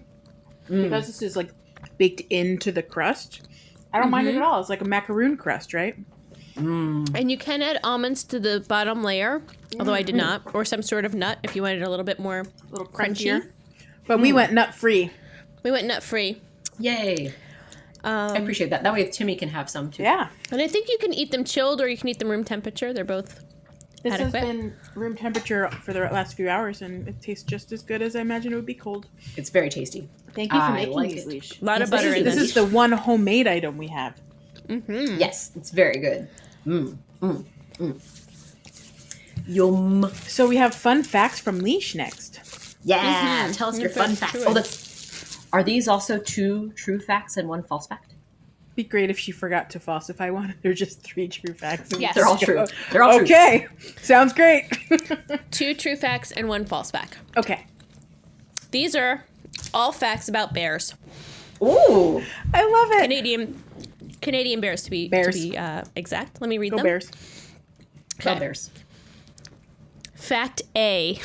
Because this is like baked into the crust. I don't mind it at all. It's like a macaroon crust, right? And you can add almonds to the bottom layer, although I did not, or some sort of nut if you wanted a little bit more crunchy. But we went nut free. We went nut free. Yay. I appreciate that. That way Timmy can have some too. Yeah. And I think you can eat them chilled or you can eat them room temperature. They're both This adequate. has been room temperature for the last few hours, and it tastes just as good as I imagine it would be cold. It's very tasty. Thank you for I making like these, it. Leash. A lot of butter in This this. is the one homemade item we have. Yes, it's very good. Yum. So we have fun facts from Leash next. Yeah. Tell us your fun facts. true. Oh, are these also 2 true facts and 1 false fact? Be great if she forgot to falsify one. They're just 3 true facts. Yes. They're all true. They're all true. Okay. Sounds great. 2 true facts and 1 false fact. Okay. These are all facts about bears. Ooh. I love it. Canadian bears to be exact. Let me read Go them. Bears. Go Bears. Fact A.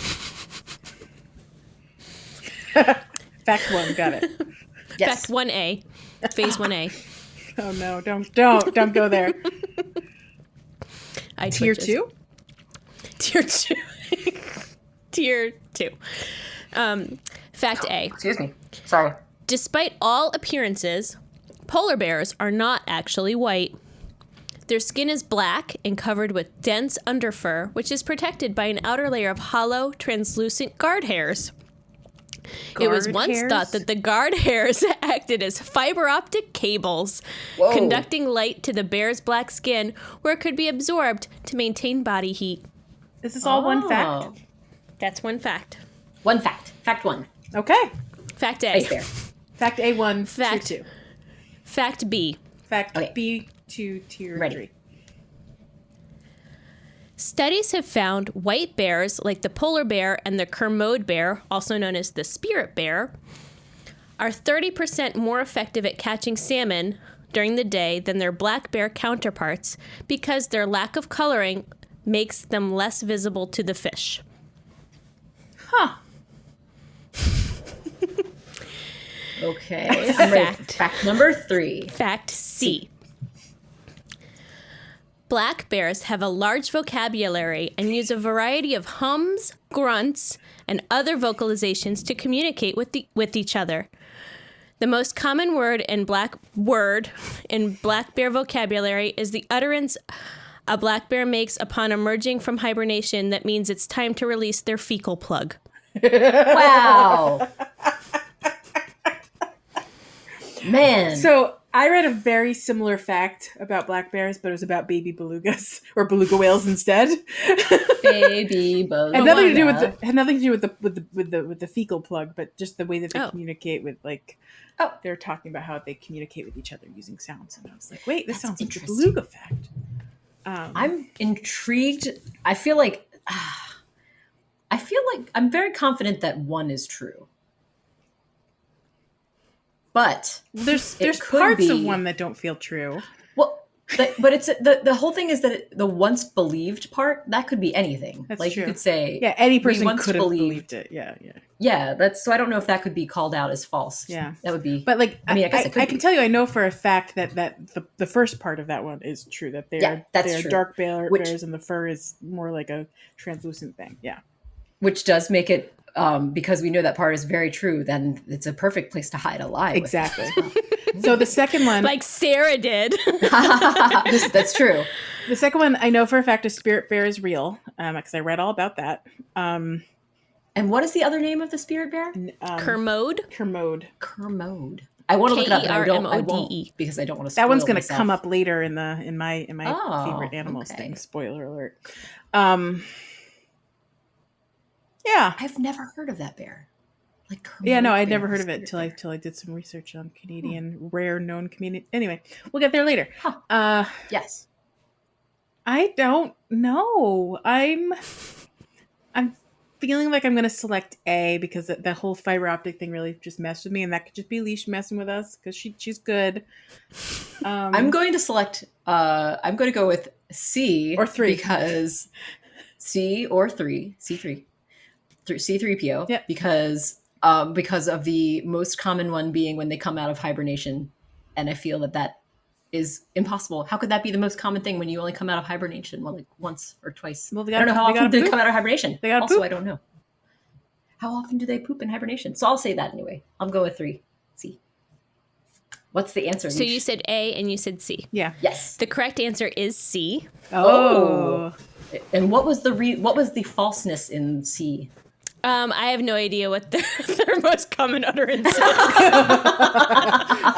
Fact 1. Got it. Yes. Fact 1A. Phase 1A. Oh no! Don't go there. Tier 2. Tier 2. Tier 2. Fact A. Excuse me. Sorry. Despite all appearances, polar bears are not actually white. Their skin is black and covered with dense underfur, which is protected by an outer layer of hollow, translucent guard hairs. It was once thought that the guard hairs acted as fiber optic cables, conducting light to the bear's black skin where it could be absorbed to maintain body heat. Is this all one fact? That's one fact. 1 fact. Fact 1. Okay. Fact A. Ice bear. Fact A1. Fact Tier 2. Fact B. Fact Okay. B2. Tier Ready. 3. Studies have found white bears, like the polar bear and the Kermode bear, also known as the spirit bear, are 30% more effective at catching salmon during the day than their black bear counterparts because their lack of coloring makes them less visible to the fish. Huh. Okay. I'm ready. Fact number 3. Fact C. Black bears have a large vocabulary and use a variety of hums, grunts, and other vocalizations to communicate with each other. The most common word in black bear vocabulary is the utterance a black bear makes upon emerging from hibernation that means it's time to release their fecal plug. Wow. Man. So I read a very similar fact about black bears, but it was about baby belugas or beluga whales instead. Baby beluga. Had nothing to do with the fecal plug, but just the way that they communicate with they're talking about how they communicate with each other using sounds. And I was like, wait, this sounds like a beluga fact. I'm intrigued. I feel like I'm very confident that one is true. But there's parts of one that don't feel true. Well, but it's the whole thing is that the once believed part, that could be anything. That's like true. You could say, any person could have believed it. Yeah. That's so I don't know if that could be called out as false. Yeah, that would be. But I guess it could I can tell you, I know for a fact that the first part of that one is true. That they're true. Dark bears, and the fur is more like a translucent thing. Yeah, which does make it. Because we know that part is very true, then it's a perfect place to hide a lie. Exactly. So the second one, like Sarah did. That's true. The second one, I know for a fact a spirit bear is real, because I read all about that. And what is the other name of the spirit bear? Kermode. I want to look it up, but I won't because I don't want to. That one's going to come up later in my favorite animals thing. Spoiler alert. Yeah, I've never heard of that bear. I'd never heard of it till I did some research on Canadian rare known Canadian. Anyway, we'll get there later. Yes, I don't know. I'm feeling like I'm going to select A because the whole fiber optic thing really just messed with me, and that could just be Leash messing with us because she's good. I'm going to select. I'm going to go with C or 3 because C or 3 C3. C3PO, because of the most common one being when they come out of hibernation, and I feel that is impossible. How could that be the most common thing when you only come out of hibernation once or twice? Well, I don't know how often they come out of hibernation. They gotta poop. I don't know how often do they poop in hibernation. So I'll say that anyway. I'll go with 3 C. What's the answer? So you said A and you said C. Yeah. Yes. The correct answer is C. Oh. And what was the falseness in C? I have no idea what their most common utterance is.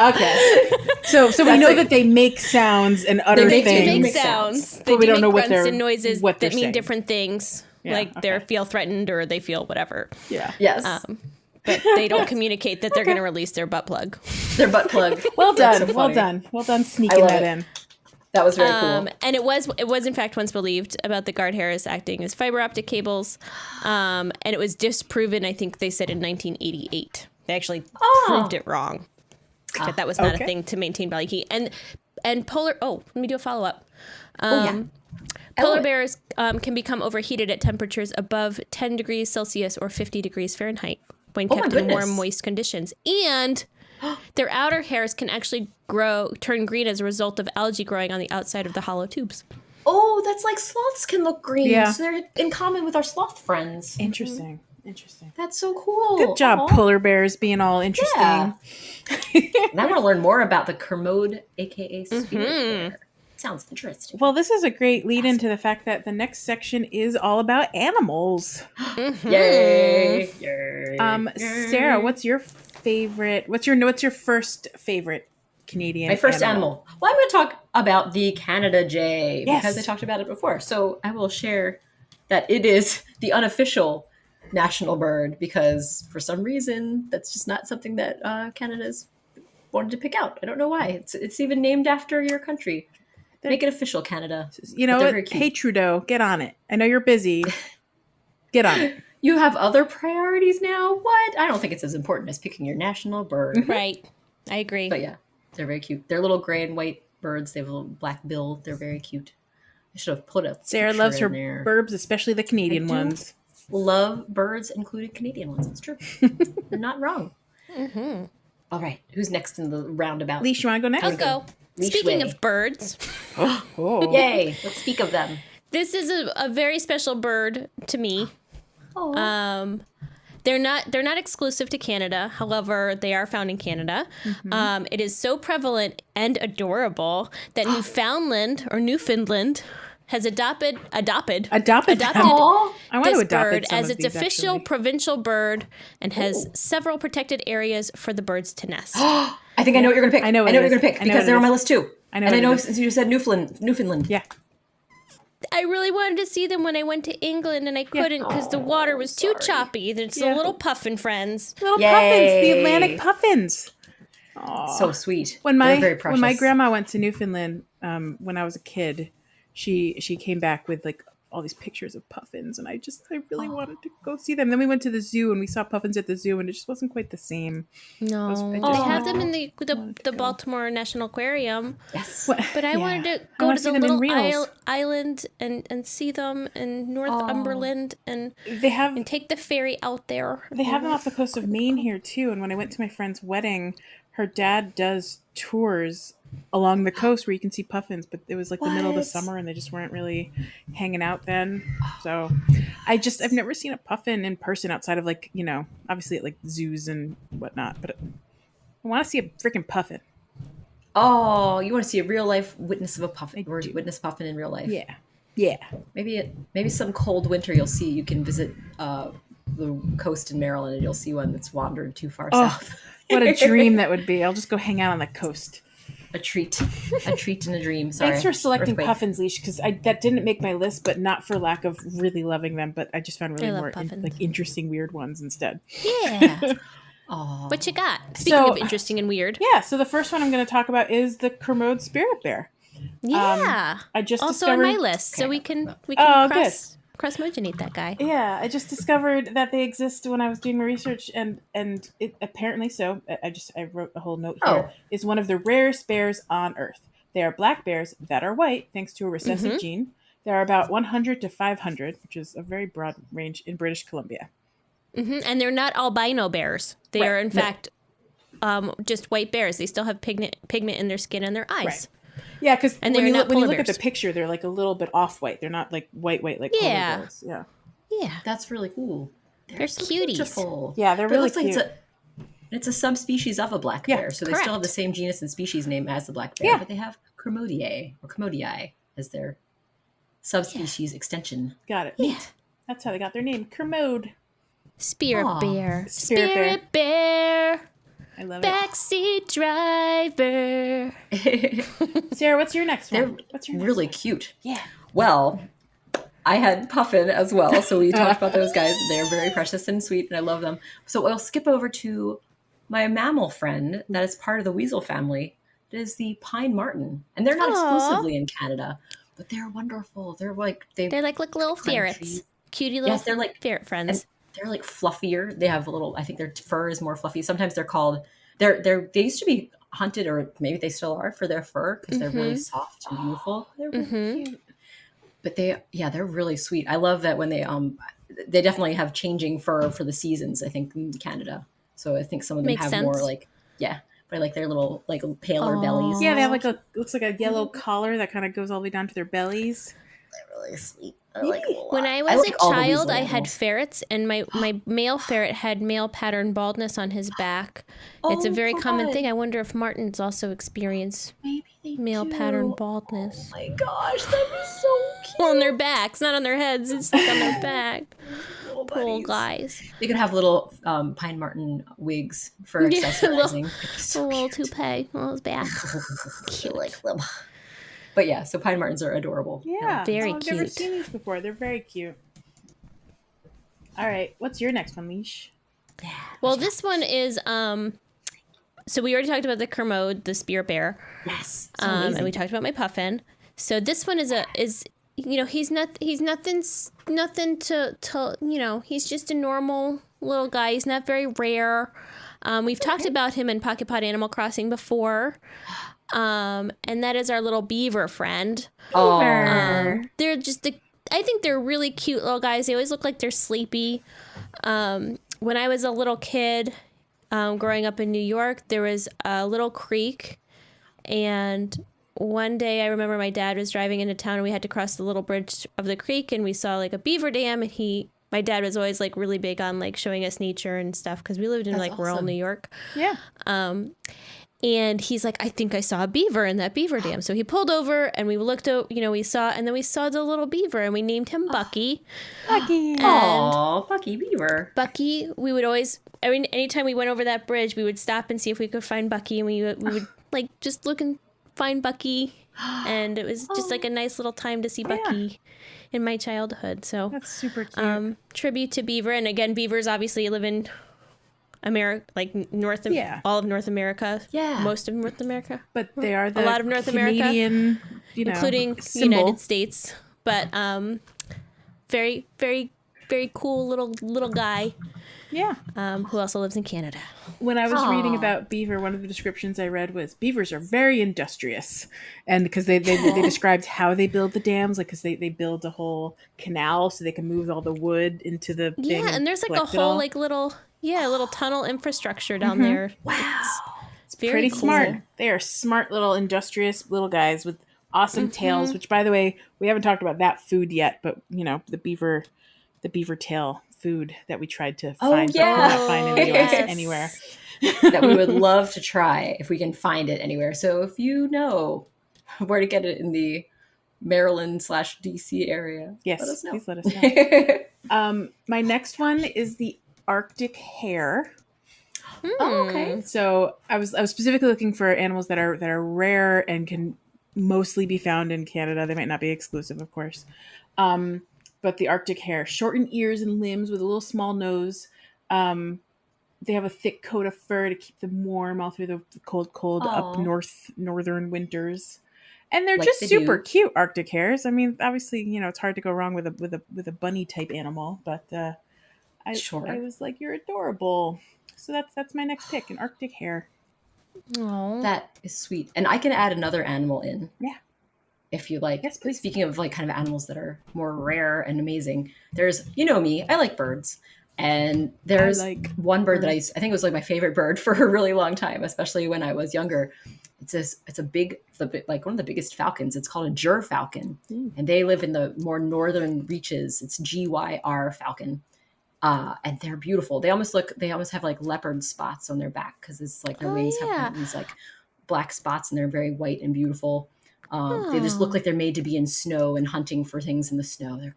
Okay. So we know that they make sounds and utter things. They make sounds. They don't know grunts and noises that mean saying. different things. They feel threatened or they feel whatever. Yeah. Yes. But they don't communicate that they're going to release their butt plug. Their butt plug. Well done. So well done sneaking that in. That was very cool. And it was in fact once believed about the guard hairs acting as fiber optic cables. And it was disproven, I think they said in 1988. They actually proved it wrong. That that was not a thing to maintain body heat. And polar, let me do a follow-up. Polar bears can become overheated at temperatures above 10 degrees Celsius or 50 degrees Fahrenheit when kept in warm, moist conditions. And their outer hairs can actually turn green as a result of algae growing on the outside of the hollow tubes. Oh, that's like sloths can look green. Yeah. So they're in common with our sloth friends. Interesting. That's so cool. Good job, polar bears, being all interesting. Yeah. And I want to learn more about the Kermode, aka spirit bear. Sounds interesting. Well, this is a great lead into the fact that the next section is all about animals. Yay! Sarah, what's your favorite? What's your first favorite Canadian? My first animal. Well, I'm going to talk about the Canada jay because I Yes. talked about it before. So I will share that it is the unofficial national bird because for some reason that's just not something that Canada's wanted to pick out. I don't know why. It's even named after your country. Make it official, Canada. You know what? Hey, Trudeau, get on it. I know you're busy. Get on it. You have other priorities now? What? I don't think it's as important as picking your national bird. Right. I agree. But yeah, they're very cute. They're little gray and white birds. They have a little black bill. They're very cute. I should have put a Sarah picture loves her in there. burbs, especially the Canadian I do. ones. Love birds, including Canadian ones. It's true. You're not wrong. Mm-hmm. All right. Who's next in the roundabout? Leash, you want to go next? I'll go. Leash Speaking way. of birds, Oh. Yay. Let's speak of them. this is a very special bird to me. Oh. They're not exclusive to Canada. However, they are found in Canada. Mm-hmm. It is so prevalent and adorable that Newfoundland has adopted them. Aw. I want to this adopt bird some as of its these, official actually. provincial bird and has several protected areas for the birds to nest. I think I know what you're going to pick. I know what you're it going to is. pick I know because what they're it on my is. list too. I know And what I it know is. since you said Newfoundland. Yeah. I really wanted to see them when I went to England, and I couldn't because the water was too choppy. There's the little puffin friends. Little Yay. puffins, the Atlantic puffins. Aww. So sweet. When They're very precious. when my grandma went to Newfoundland, when I was a kid, she came back with like all these pictures of puffins, and I really wanted to go see them. Then we went to the zoo and we saw puffins at the zoo, and it just wasn't quite the same. No, I they just have them in wanted the to go. Baltimore National Aquarium. Yes. But I wanted to I go wanna to see the them in little reals. island and see them in Northumberland and They have take the ferry out there. They have them off the coast of Maine here too. And when I went to my friend's wedding, her dad does tours along the coast where you can see puffins. But it was like the middle of the What? summer, and they just weren't really hanging out then. So I've never seen a puffin in person outside of like obviously at like zoos and whatnot. But I want to see a freaking puffin. Oh, you want to see a real life witness of a puffin, I or do. witness puffin in real life? Yeah. Maybe some cold winter you'll see. You can visit the coast in Maryland, and you'll see one that's wandered too far south. What a dream that would be! I'll just go hang out on the coast. A treat and a dream. Sorry. Thanks for selecting Earthquake. puffins, Leash, because that didn't make my list, but not for lack of really loving them. But I just found really I love more puffins. interesting, weird ones instead. Yeah. Oh, What you got? Speaking of interesting and weird. Yeah, so the first one I'm going to talk about is the Kermode spirit bear. Yeah. I just also discovered on my list, so we can Oh, cross-mogenate that guy. Yeah, I just discovered that they exist when I was doing my research, and it apparently so. I wrote a whole note here. Is one of the rarest bears on Earth. They are black bears that are white, thanks to a recessive gene. There are about 100 to 500, which is a very broad range in British Columbia. And they're not albino bears. They are, in fact, just white bears. They still have pigment in their skin and their eyes. Right. Yeah, because when you look at the bears. picture, they're like a little bit off-white. They're not like white like polar bears. Yeah. Yeah. that's really cool. They're so cuties. Beautiful. Yeah, they're But it really looks like cute. it's a subspecies of a black bear, so they still have the same genus and species name as the black bear, but they have Kermodii as their subspecies extension. Got it. Yeah. That's how they got their name. Kermode. Spirit Aw. bear. Spirit bear. I love Backseat driver. it. Sarah, what's your next They're one? What's your next really one? cute. Yeah. Well, I had puffin as well, so we talked about those guys. They're very precious and sweet, and I love them. So I'll skip over to my mammal friend that is part of the weasel family. It is the pine marten, and they're not exclusively in Canada, but they're wonderful. They're like little climb ferrets. trees. Cutie little They're like ferret friends. and they're like fluffier. They have a little. I think their fur is more fluffy. Sometimes they're called. They used to be hunted, or maybe they still are, for their fur because they're really soft and beautiful. They're really cute. But they're really sweet. I love that when they definitely have changing fur for the seasons. I think in Canada, so I think some of them Makes have sense. more but I like their little paler bellies. Yeah, they have looks like a yellow collar that kind of goes all the way down to their bellies. They're really sweet. I like them a lot. When I was like a all the child, weasel I had animals. ferrets, and my male ferret had male pattern baldness on his back. It's a very common God. thing. I wonder if martens also experience Maybe they male do. pattern baldness. Oh my gosh, that'd be so cute. Well, on their backs, not on their heads. It's like on their back. Little Poor buddies. guys. They could have little pine marten wigs for accessorizing. It'd be A so little cute. toupee on his back. I like them. But yeah, so pine martens are adorable. Yeah, Very I've never cute. seen these before. They're very cute. All right, what's your next one, Leash? Well, this one is so we already talked about the Kermode, the spear bear. Yes. And we talked about my puffin. So this one is he's nothing to he's just a normal little guy. He's not very rare. We've talked about him in Pocket Pod Animal Crossing before. And that is our little beaver friend. They're just I think they're really cute little guys. They always look like they're sleepy. When I was a little kid, growing up in New York, there was a little creek, and one day I remember my dad was driving into town and we had to cross the little bridge of the creek, and we saw like a beaver dam, and my dad was always like really big on like showing us nature and stuff because we lived in rural awesome. New York. Yeah. And he's like, I think I saw a beaver in that beaver dam. So he pulled over and we looked out, we saw the little beaver and we named him Bucky. Bucky. Aw, Bucky Beaver. Bucky, we would always, anytime we went over that bridge, we would stop and see if we could find Bucky. And we would like just look and find Bucky. And it was just like a nice little time to see Bucky in my childhood. So that's super cute. Tribute to beaver. And again, beavers obviously live in America, like all of North America, most of North America, but they are a lot of North Canadian, America, including the United States. But very, very, very cool little guy. Yeah. Who also lives in Canada. When I was reading about beaver, one of the descriptions I read was beavers are very industrious, and because they described how they build the dams, like because they build a whole canal so they can move all the wood into the thing and there's like a whole like little tunnel infrastructure down there. Wow, it's pretty cool. Smart. They are smart little industrious little guys with awesome tails. Which, by the way, we haven't talked about that food yet, but the beaver tail food that we tried to find, but could not find in the US anywhere. That we would love to try if we can find it anywhere. So if you know where to get it in the Maryland/DC area, yes, let us know. Please let us know. My next one is the Arctic hare. Oh, okay. So I was specifically looking for animals that are rare and can mostly be found in Canada. They might not be exclusive, of course. But the Arctic hare, shortened ears and limbs with a little small nose. They have a thick coat of fur to keep them warm all through the cold up northern winters. And they're like just super cute Arctic hares. I mean, obviously, it's hard to go wrong with a bunny type animal, but I was like, you're adorable. So that's my next pick, an Arctic hare. Aww. That is sweet. And I can add another animal in. Yeah. If you like. Yes, please. Speaking of like kind of animals that are more rare and amazing, there's, me, I like birds. And there's one bird that I think it was like my favorite bird for a really long time, especially when I was younger. It's a big, like one of the biggest falcons. It's called a gerfalcon. And they live in the more northern reaches. It's GYR falcon. And they're beautiful. They almost have like leopard spots on their back because it's like their wings have kind of these like black spots and they're very white and beautiful. They just look like they're made to be in snow and hunting for things in the snow. They're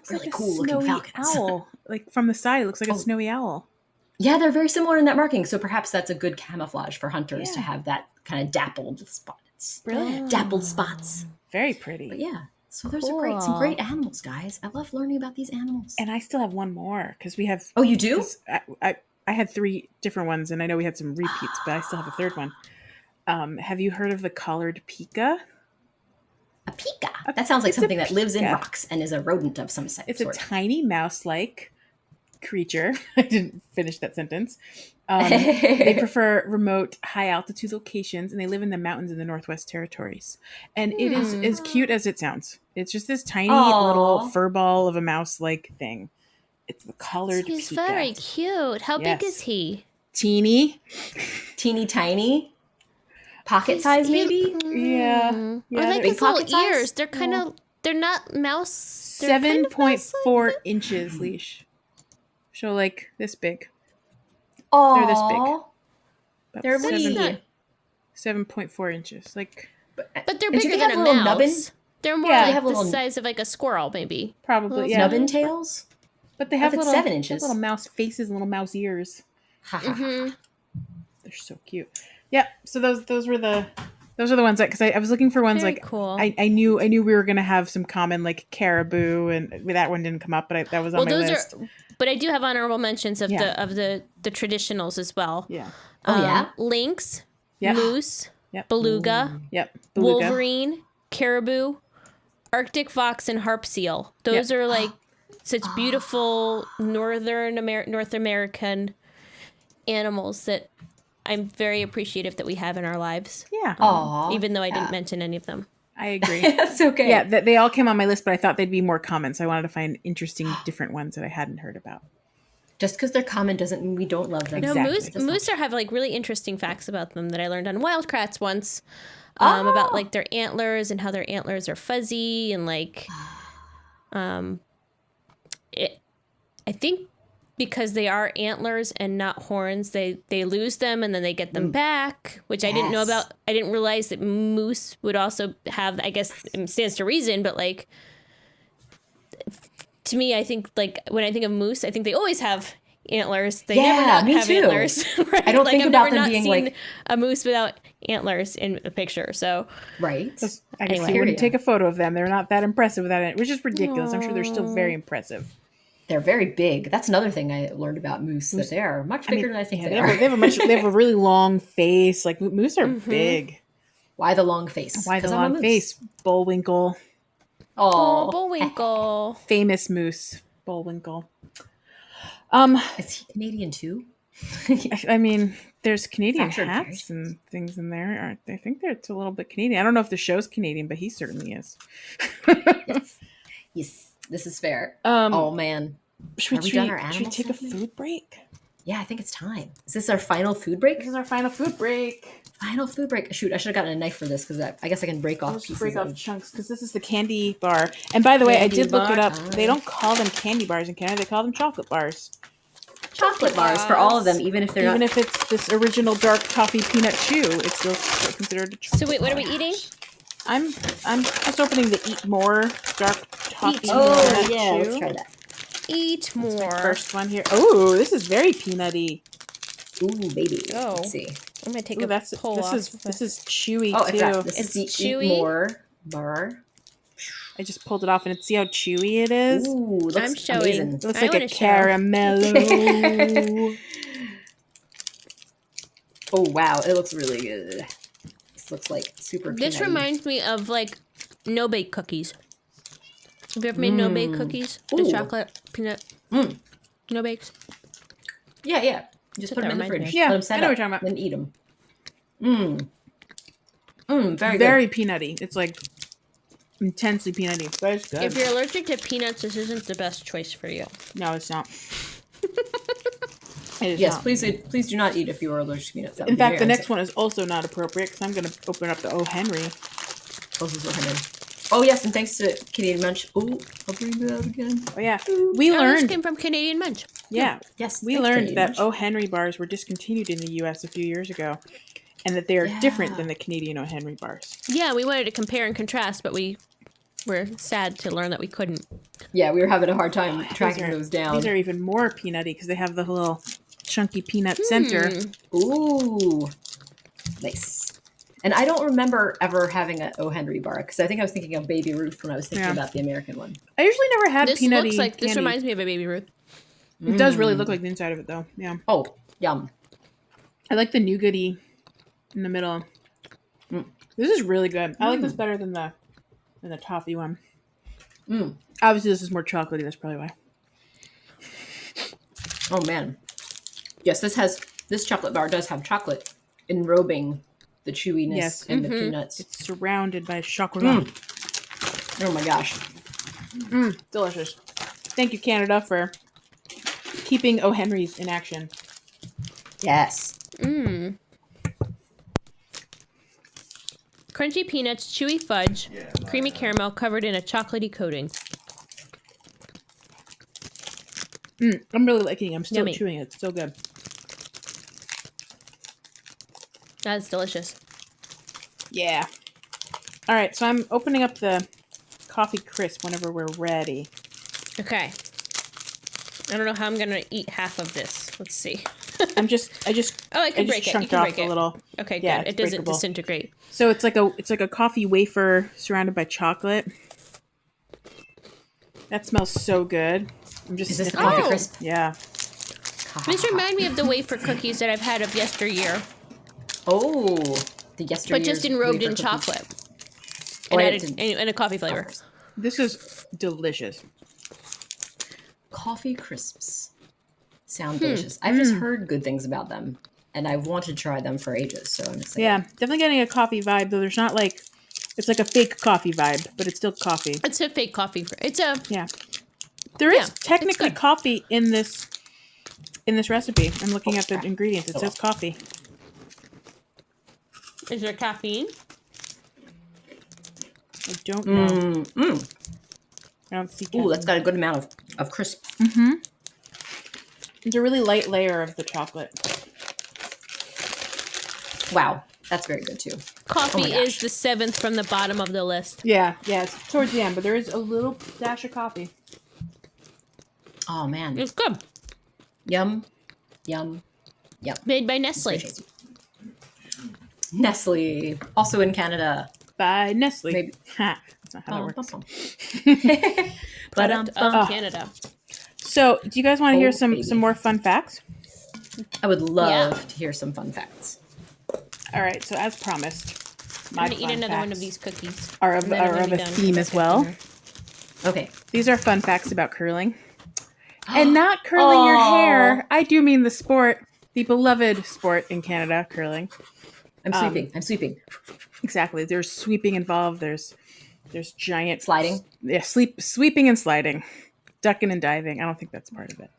really like cool looking falcons. Owl. Like from the side, it looks like a snowy owl. Yeah, they're very similar in that marking. So perhaps that's a good camouflage for hunters to have that kind of dappled spots. Brilliant. Dappled spots. Very pretty. But yeah. So there's some great animals, guys. I love learning about these animals. And I still have one more because we have. Oh, you do? I had 3 different ones, and I know we had some repeats, but I still have a third one. Have you heard of the collared pika? A pika. That sounds like something that lives in rocks and is a rodent of some sort. It's a tiny mouse-like creature. I didn't finish that sentence. They prefer remote, high-altitude locations, and they live in the mountains in the Northwest Territories. And it is as cute as it sounds. It's just this tiny little fur ball of a mouse-like thing. It's the collared pika. He's very cute. How big is he? Teeny tiny. Pocket size, maybe? Yeah. Or like his little ears. They're kind of, they're not mouse. 7.4 inches, Leash. So like this big. Oh, they're this big. They're wee. 7.4 inches. Like, but they're bigger than a mouse. Nubbin? They're more like the size of like a squirrel, maybe. Probably, Nubbin tails? But they have little 7 inches. Little mouse faces and little mouse ears. They're so cute. Yeah, so those were the ones that, because I was looking for ones cool. I knew we were gonna have some common like caribou, and that one didn't come up, but that was on my list. But I do have honorable mentions of the traditionals as well. Yeah. Lynx, moose, beluga, beluga, wolverine, caribou, Arctic fox, and harp seal. Those are like such beautiful North American animals that I'm very appreciative that we have in our lives. Yeah. Even though I didn't mention any of them. I agree. That's okay. Yeah, they all came on my list, but I thought they'd be more common, so I wanted to find interesting, different ones that I hadn't heard about. Just because they're common doesn't mean we don't love them. No, Exactly. moose have like really interesting facts about them that I learned on Wildcrats once. About like their antlers and how their antlers are fuzzy and like, I think because they are antlers and not horns, they lose them and then they get them back, which I didn't know about. I didn't realize that moose would also have, I guess it stands to reason, but like to me, I think like when I think of moose, I think they always have antlers. They never not have antlers. Right? I don't like, think I've about never them not being seen like a moose without antlers in a picture. So right. I guess you wouldn't take a photo of them. They're not that impressive without it, which is ridiculous. I'm sure they're still very impressive. They're very big. That's another thing I learned about moose, that they are much bigger than I think they are. They have a really long face. Like moose are big. Why the long face? Why the long face? Bullwinkle. Oh, Bullwinkle. Famous moose. Bullwinkle. Is he Canadian too? I mean, there's Canadian hats and things in there. Aren't they? I think it's a little bit Canadian. I don't know if the show's Canadian, but he certainly is. Yes, this is fair. Oh man, should we take a food break? Yeah, I think it's time. Is this our final food break? This is our final food break. Final food break. Shoot, I should have gotten a knife for this because I guess I can break off pieces. Break off chunks because this is the candy bar. And by the way, I did look it up. They don't call them candy bars in Canada. They call them chocolate bars. Chocolate bars for all of them, even if they're even if it's this original dark toffee peanut chew, it's still considered a chocolate. So wait, what are we eating? I'm just opening the Eat More dark toffee peanut chew. Let's try that. Eat More. First one here. Oh, this is very peanutty. Ooh, baby. Oh. Let's see. I'm gonna take a pull off. This is chewy too. Exactly. This is the chewy. Eat More bar. I just pulled it off, and see how chewy it is. Ooh, looks I'm showing. amazing. It looks like a caramello. Oh wow, it looks really good. This looks like super. This peanutty. reminds me of like no bake cookies. Have you ever made no bake cookies? The chocolate peanut no bakes. Yeah. Just put them in the fridge. Yeah, let them set I know up, what you're talking about. then eat them. Very good. Peanutty. It's like intensely peanutty. But it's good. If you're allergic to peanuts, this isn't the best choice for you. No, it's not. Yes, not. Please do not eat if you are allergic to peanuts. In fact, the next one is also not appropriate because I'm going to open up the O. Henry. Oh yes, and thanks to Canadian Munch. Oh, I'll bring that out again. Oh yeah, we learned. This came from Canadian Munch. Yeah, yes, we learned that O. Henry bars were discontinued in the U.S. a few years ago, and that they are different than the Canadian O. Henry bars. Yeah, we wanted to compare and contrast, but we were sad to learn that we couldn't. Yeah, we were having a hard time tracking those down. These are even more peanutty because they have the little chunky peanut center. Ooh, nice. And I don't remember ever having an O. Henry bar because I think I was thinking of Baby Ruth when I was thinking about the American one. I usually never had peanutty. Looks like candy. This reminds me of a Baby Ruth. It does really look like the inside of it, though. Yeah. Oh, yum. I like the nougaty in the middle. This is really good. I like this better than the toffee one. Obviously, this is more chocolatey. That's probably why. Oh man, yes. This chocolate bar does have chocolate enrobing the chewiness and the peanuts. It's surrounded by chocolate. Oh my gosh. Delicious. Thank you, Canada, for keeping O. Henry's in action. Yes. Crunchy peanuts, chewy fudge, creamy caramel covered in a chocolatey coating. I'm really liking it. I'm still Yummy. chewing it. It's so good. That's delicious. Yeah. All right, so I'm opening up the coffee crisp whenever we're ready. Okay. I don't know how I'm gonna eat half of this. Let's see. I just I can break it. You can break it. A little. Okay, good. Yeah, It doesn't breakable. disintegrate. So it's like a coffee wafer surrounded by chocolate. That smells so good. I'm just Is this the sniffing coffee it. crisp? Yeah. These remind me of the wafer cookies that I've had of yesteryear, Oh, the yesteryear. but just enrobed in chocolate and added and a coffee flavor. This is delicious. Coffee crisps sound delicious. I've just heard good things about them, and I've wanted to try them for ages. So I'm excited. Yeah, definitely getting a coffee vibe, though there's not like, it's like a fake coffee vibe, but it's still coffee. It's a fake coffee. Yeah. There is technically coffee in this recipe. I'm looking at the ingredients. It says coffee. Is there caffeine? I don't know. I don't see caffeine. Ooh, that's got a good amount of crisp. It's a really light layer of the chocolate. Wow, that's very good too. Coffee is the 7th from the bottom of the list. Yeah, it's towards the end, but there is a little dash of coffee. Oh man, It's good. Yum, yum, yum. Made by Nestle. Nestle, also in Canada. By Nestle. Maybe. Ha, that's not how that works. Product of Canada. So, do you guys want to hear some more fun facts? I would love to hear some fun facts. All right, so as promised, I'm going to eat another one of these cookies. Are of a theme as well. Okay. These are fun facts about curling. And not curling your hair. I do mean the sport, the beloved sport in Canada, curling. I'm sweeping. Exactly. There's sweeping involved. There's giant sliding. Yeah, sweeping and sliding. Ducking and diving. I don't think that's part of it.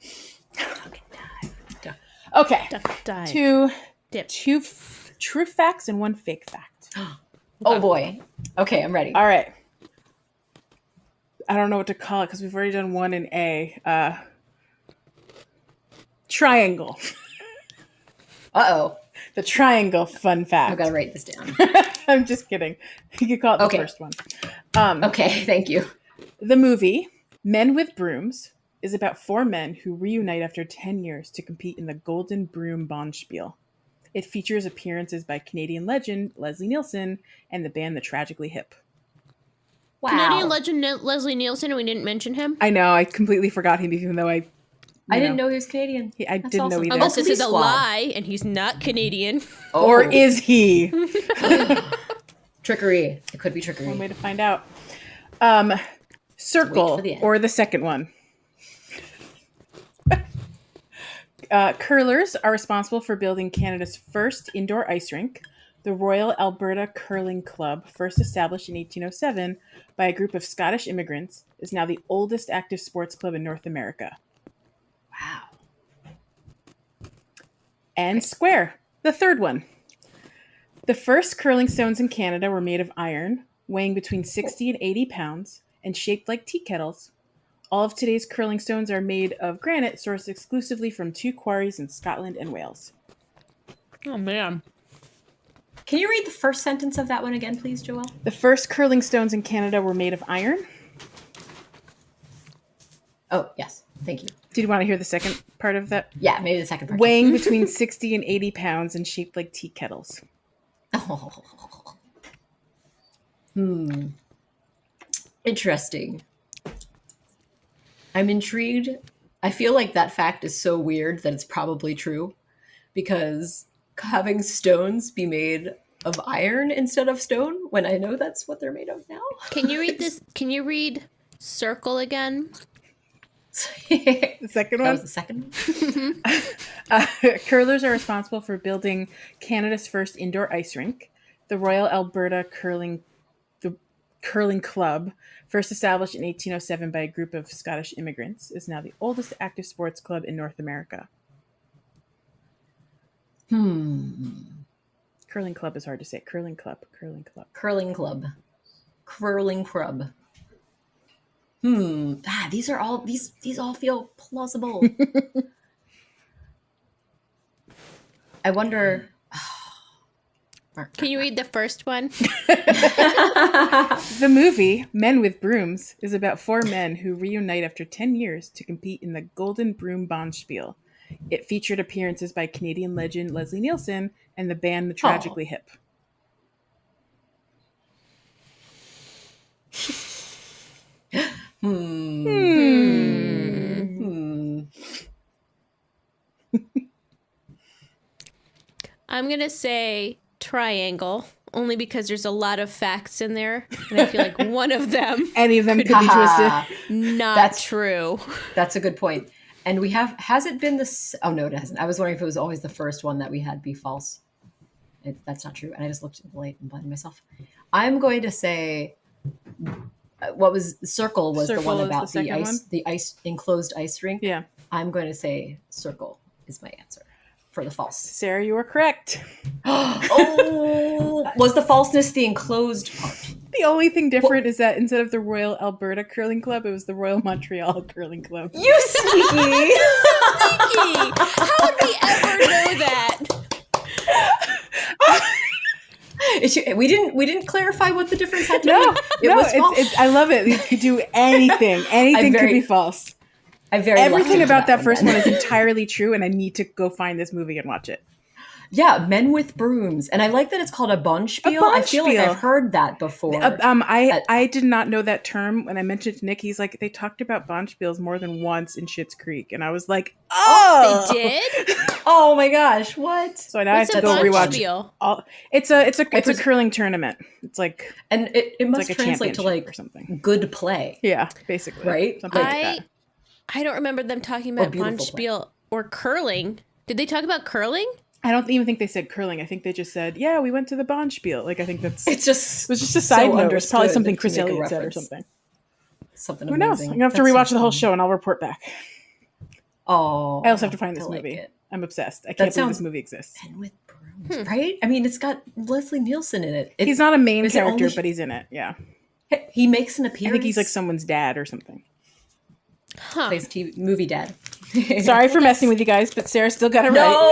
Okay. Duck, dive. Two Dip. True facts and one fake fact. Oh boy. Okay, I'm ready. All right. I don't know what to call it because we've already done one in A. Triangle. Uh-oh. The triangle fun fact. I've got to write this down. I'm just kidding. You could call it the first one. Okay, thank you. The movie Men with Brooms is about 4 men who reunite after 10 years to compete in the Golden Broom Bonspiel. It features appearances by Canadian legend Leslie Nielsen and the band The Tragically Hip. Wow. Canadian legend Leslie Nielsen, and we didn't mention him? I know. I completely forgot him, even though I didn't know he was Canadian. I didn't know either. Unless this is a lie, and he's not Canadian. Oh. Or is he? Trickery. It could be trickery. One way to find out. Circle, or the second one. Curlers are responsible for building Canada's first indoor ice rink. The Royal Alberta Curling Club, first established in 1807 by a group of Scottish immigrants, is now the oldest active sports club in North America. Wow. And Square, the third one. The first curling stones in Canada were made of iron, weighing between 60 and 80 pounds, and shaped like tea kettles. All of today's curling stones are made of granite sourced exclusively from 2 quarries in Scotland and Wales. Oh, man. Can you read the first sentence of that one again, please, Joelle? The first curling stones in Canada were made of iron. Oh, yes. Thank you. Did you want to hear the second part of that? Yeah, maybe the second part. Weighing between 60 and 80 pounds and shaped like tea kettles. Oh. Interesting. I'm intrigued. I feel like that fact is so weird that it's probably true, because having stones be made of iron instead of stone, when I know that's what they're made of now. Can you read this? Can you read circle again? The second one? That was the second one? Curlers are responsible for building Canada's first indoor ice rink. The Royal Alberta Curling Club, first established in 1807 by a group of Scottish immigrants, is now the oldest active sports club in North America. Curling club is hard to say. Curling club. These all feel plausible. I wonder. Can you read the first one? The movie Men with Brooms is about 4 men who reunite after 10 years to compete in the Golden Broom Bonspiel. It featured appearances by Canadian legend Leslie Nielsen and the band The Tragically Hip. I'm going to say triangle, only because there's a lot of facts in there, and I feel like one of them... Any of them could be twisted. That's true. That's a good point. And we have... Has it been this... Oh, no, it hasn't. I was wondering if it was always the first one that we had be false. That's not true. And I just looked at the light and blinded myself. I'm going to say... What was... Circle was the one about the ice enclosed ice rink. Yeah. I'm going to say circle is my answer for the false. Sarah, you were correct. Was the falseness the enclosed part? The only thing different is that instead of the Royal Alberta Curling Club, it was the Royal Montreal Curling Club. You sneaky! Sneaky! We didn't clarify what the difference had to be. It was false. I love it. You could do anything. Anything could be false. Everything about that first one is entirely true, and I need to go find this movie and watch it. Yeah, Men with Brooms, and I like that it's called a bonspiel. I feel like I've heard that before. I did not know that term. When I mentioned it to Nick, he's like, they talked about bonspiels more than once in Schitt's Creek, and I was like, oh, they did. Oh my gosh, what? So now I have to go rewatch. It's a curling tournament. It's like, and it must like translate to like or something. Good play. Yeah, basically, right? Something like that. I don't remember them talking about bonspiel or curling. Did they talk about curling? I don't even think they said curling. I think they just said, "Yeah, we went to the bonspiel." Like I think it was just a side note. It's probably something Chris Elliott said or something. Something Who amazing. knows? I'm gonna have to rewatch the whole show and I'll report back. Oh, I also have to find this movie. I'm obsessed. I can't believe this movie exists. Men with Brooms, right? I mean, it's got Leslie Nielsen in it. He's not a main character, but he's in it. Yeah, he makes an appearance. I think he's like someone's dad or something. Plays movie dad. Sorry for messing with you guys, but Sarah still got it right. No,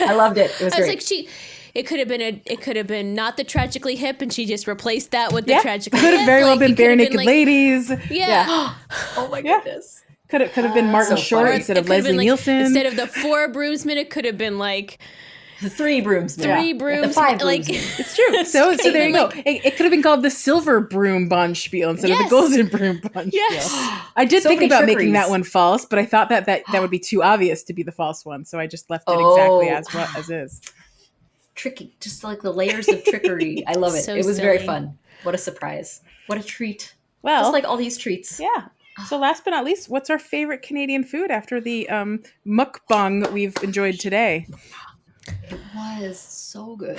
I loved it. It was great. Like it could have been not the Tragically Hip, and she just replaced that with the Tragically Hip. Could have very well been Bare Naked Ladies. Yeah. Oh my goodness. Could have been Martin Short instead of Leslie Nielsen. Instead of the 4 Broomsmen, it could have been like the 3 Broomsmen. 3 Broomsmen. The 5 like Broomsmen. It's true. So there you go. It could have been called the Silver Broom Bonspiel instead of the Golden Broom Bonspiel. Yes. I did think about making that one false, but I thought that would be too obvious to be the false one, so I just left it exactly as is. Tricky, just like the layers of trickery. I love it. So it was silly. very fun. What a surprise. What a treat. Well, just like all these treats. Yeah. So last but not least, what's our favorite Canadian food after the mukbang we've enjoyed today? It was so good.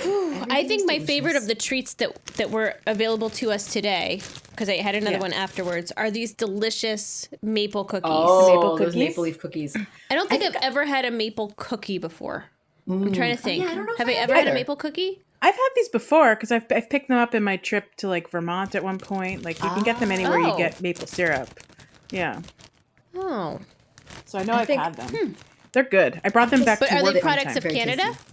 I think my favorite of the treats that were available to us today, because I had another one afterwards, are these delicious maple cookies. Oh, those maple leaf cookies. I don't think I've ever had a maple cookie before. I'm trying to think. Yeah, I don't know have I ever had a maple cookie? I've had these before because I've picked them up in my trip to like Vermont at one point. Like you can get them anywhere you get maple syrup. Yeah. Oh. So I know I've had them. They're good. I brought them back to work. But are they products of Canada? Tasty.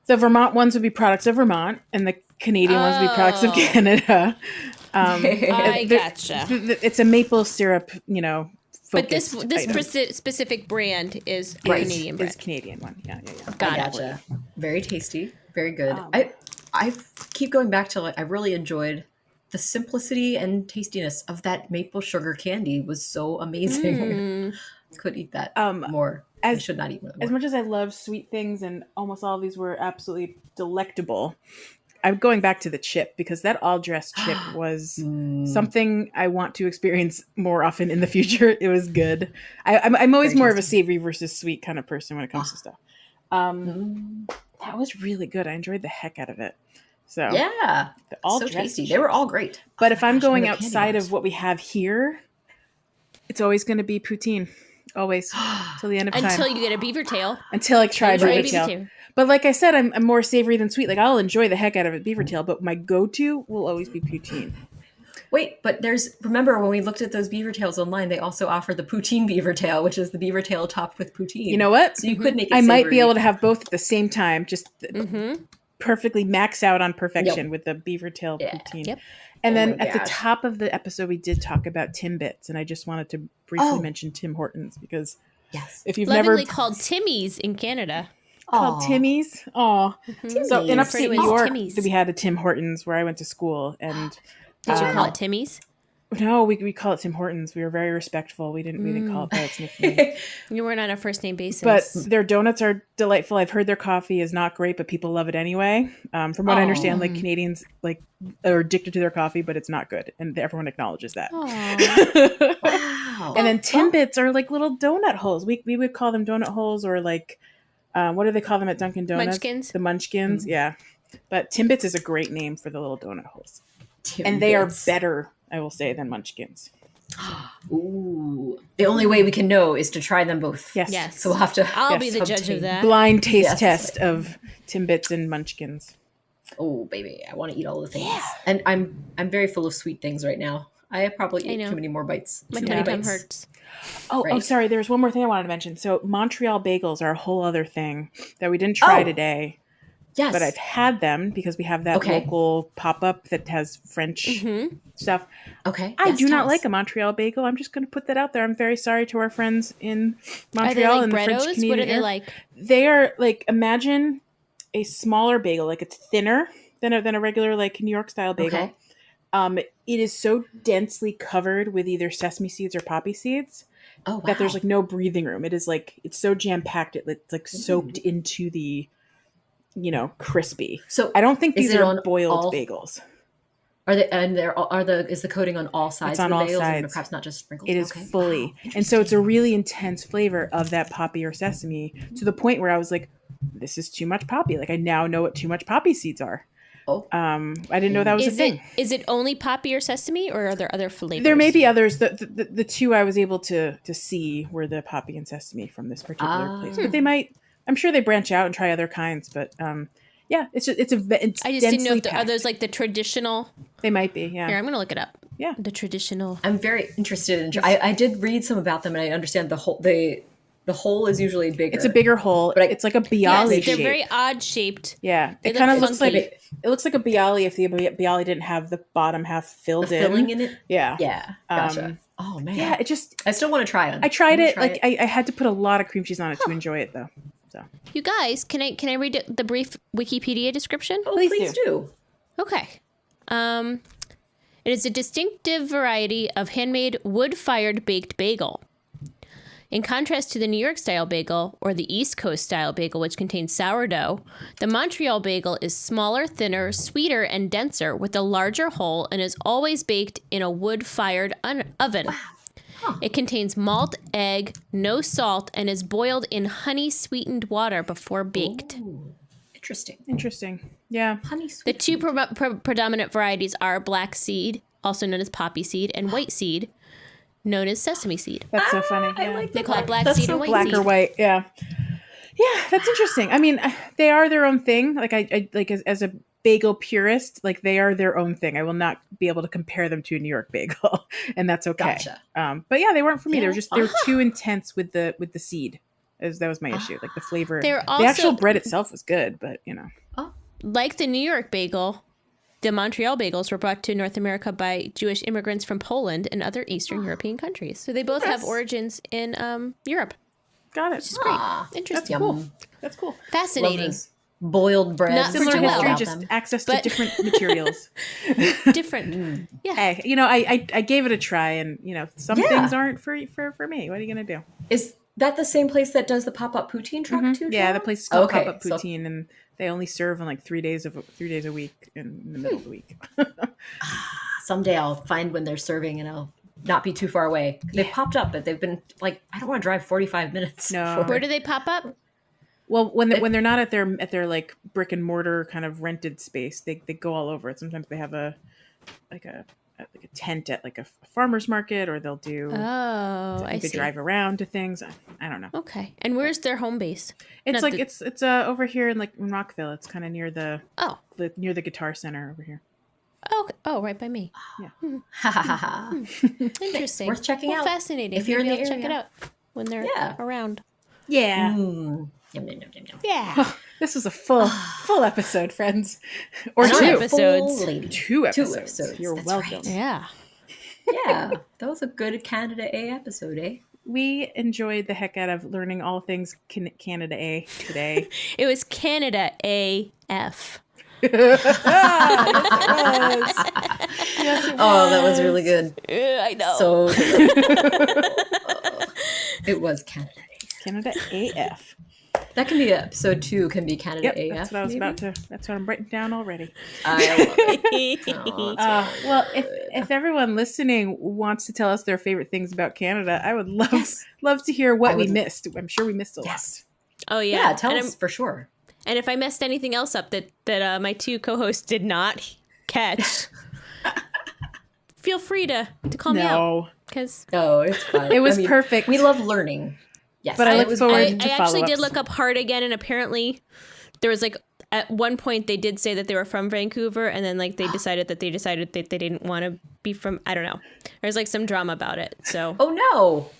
The Vermont ones would be products of Vermont, and the Canadian ones would be products of Canada. I gotcha. It's a maple syrup, but this specific brand is a Canadian brand. It's a Canadian one. Yeah. Gotcha. Very tasty. Very good. I keep going back to I really enjoyed the simplicity and tastiness of that maple sugar candy. Was so amazing. Could eat that more. I should not eat more. As much as I love sweet things, and almost all of these were absolutely delectable, I'm going back to the chip because that all dressed chip was something I want to experience more often in the future. It was good. I'm always more of a savory versus sweet kind of person when it comes to stuff. That was really good. I enjoyed the heck out of it. So yeah, all so dressed tasty. chips. They were all great. But if I'm going outside of what we have here, it's always going to be poutine. Always till the end of time. Until you get a beaver tail. Until I try beaver tail. But like I said, I'm more savory than sweet. Like I'll enjoy the heck out of a beaver tail, but my go-to will always be poutine. Wait, but remember when we looked at those beaver tails online, they also offer the poutine beaver tail, which is the beaver tail topped with poutine. You know what? So you could make it I might be savory. able to have both at the same time, just perfectly max out on perfection with the beaver tail poutine. Yep. And then at the top of the episode, we did talk about Timbits, and I just wanted to briefly mention Tim Hortons because if you've lovingly called Timmy's in Canada. Called Timmy's. Oh, so in upstate New York, we had a Tim Hortons where I went to school, and did you call it Timmy's? No, we call it Tim Hortons. We were very respectful. We didn't call it by its nickname. You weren't on a first name basis. But their donuts are delightful. I've heard their coffee is not great, but people love it anyway. From what I understand, like Canadians are addicted to their coffee, but it's not good, and everyone acknowledges that. Wow. And then Timbits are like little donut holes. We would call them donut holes, or like what do they call them at Dunkin' Donuts? Munchkins. The Munchkins, yeah. But Timbits is a great name for the little donut holes. And they are better, I will say, than Munchkins. Ooh. The only way we can know is to try them both. Yes. So we'll have to... I'll be the judge of that. Blind taste test of Timbits and Munchkins. Oh, baby. I want to eat all the things. Yeah. And I'm very full of sweet things right now. I probably ate too many more bites. My tummy hurts. Oh, sorry. There's one more thing I wanted to mention. So Montreal bagels are a whole other thing that we didn't try today. Yes. But I've had them because we have that local pop-up that has French stuff. Okay. I do not like a Montreal bagel. I'm just going to put that out there. I'm very sorry to our friends in Montreal. Are they like and the French Brettos? Canadian What are they like? They are like, imagine a smaller bagel. Like it's thinner than a regular like New York style bagel. Okay. It is so densely covered with either sesame seeds or poppy seeds that there's like no breathing room. It is like, it's so jam-packed. It's like soaked into the, crispy. So I don't think these are boiled bagels. Are they? And is the coating on all sides? It's on of the all bagels sides. And perhaps not just sprinkles. It is fully, and so it's a really intense flavor of that poppy or sesame to the point where I was like, "This is too much poppy." Like I now know what too much poppy seeds are. Oh, I didn't know that was a thing. Is it only poppy or sesame, or are there other flavors? There may be others. The two I was able to see were the poppy and sesame from this particular place, but they might. I'm sure they branch out and try other kinds, but yeah, it's I just didn't know if are those like the traditional. They might be. Yeah. Here, I'm gonna look it up. Yeah, the traditional. I'm very interested in. I did read some about them, and I understand the whole. The hole is usually bigger. It's a bigger hole, but it's like a bialy shape. They're very odd shaped. Yeah, it kind of looks like it looks like a bialy if the bialy didn't have the bottom half filled in. Filling in it. Yeah. Yeah. Gotcha. Oh man. Yeah, I still want to try it. I tried it. I had to put a lot of cream cheese on it to enjoy it though. So. You guys, can I read the brief Wikipedia description? Oh, please do. Okay. It is a distinctive variety of handmade wood-fired baked bagel. In contrast to the New York style bagel or the East Coast style bagel, which contains sourdough, the Montreal bagel is smaller, thinner, sweeter, and denser with a larger hole and is always baked in a wood-fired oven. Wow. Huh. It contains malt, egg, no salt, and is boiled in honey-sweetened water before baked. Ooh. Interesting. Yeah. The two predominant varieties are black seed, also known as poppy seed, and white seed, known as sesame seed. That's so funny. Yeah. I like they call it black seed and white black seed. Black or white, yeah. Yeah, that's interesting. I mean, they are their own thing. Like I like as a bagel purist, like they are their own thing. I will not be able to compare them to a New York bagel, and that's okay. Gotcha. But yeah, they weren't for me. They were too intense with the seed. That was my issue. Like the flavor. The actual bread itself was good, but like the New York bagel, the Montreal bagels were brought to North America by Jewish immigrants from Poland and other Eastern European countries. So they both have origins in Europe. Got it. Which is great. Interesting. That's cool. Fascinating. Boiled bread. Not similar for history, just access to different materials. Different. Yeah. Hey, I gave it a try, and some things aren't for me. What are you gonna do? Is that the same place that does the pop-up poutine truck too? John? Yeah, the place is called Pop-Up Poutine, and they only serve on like 3 days a week in the middle of the week. Someday I'll find when they're serving, and I'll not be too far away. They've popped up, but they've been like, I don't want to drive 45 minutes. No. Where do they pop up? Well, when they're not at their like brick and mortar kind of rented space, they go all over it. Sometimes they have a tent at like a farmer's market, or they'll do. Oh, I see. They drive around to things. I don't know. Okay, and where's their home base? It's it's over here in Rockville. It's kind of near near the Guitar Center over here. Oh, right by me. Yeah. Interesting. Worth checking out. Fascinating. If you're in the area. Check it out when they're around. Yeah. Yum, yum, yum, yum, yum. Yeah. This was a full episode, friends. Or Two 2 episodes. 2 episodes. 2 episodes. You're That's welcome. right. Yeah. Yeah. That was a good Canada A episode, eh? We enjoyed the heck out of learning all things Canada A today. It was Canada AF. Yes, it was. Oh, that was really good. I know. So it was Canada AF. Canada AF. That can be episode 2. Can be Canada AF. That's what I was about to. That's what I'm writing down already. I love it. Well, if everyone listening wants to tell us their favorite things about Canada, I would love to hear what we missed. I'm sure we missed a lot. Oh yeah, yeah. Tell us for sure. And if I messed anything else up that my 2 co-hosts did not catch, feel free to call me out. Because it's fine. It was perfect. We love learning. Yes, but I look forward to I actually did look up hard again, and apparently there was at one point they did say that they were from Vancouver, and then they decided that they didn't want to be from. I don't know. There's some drama about it. So no,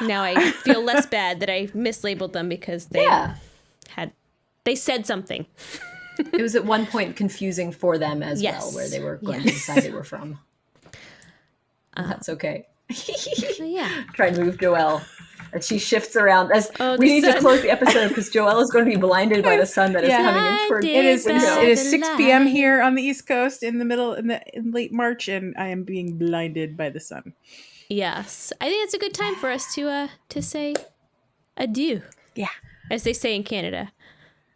now I feel less bad that I mislabeled them because they said something. It was at one point confusing for them as well, where they were going to decide they were from. That's okay. Yeah. Try and move Joelle as she shifts around. As we need to close the episode because Joelle is going to be blinded by the sun that is coming in toward it is 6 p.m. here on the East Coast in late March, and I am being blinded by the sun. Yes, I think it's a good time for us to say adieu. Yeah, as they say in Canada.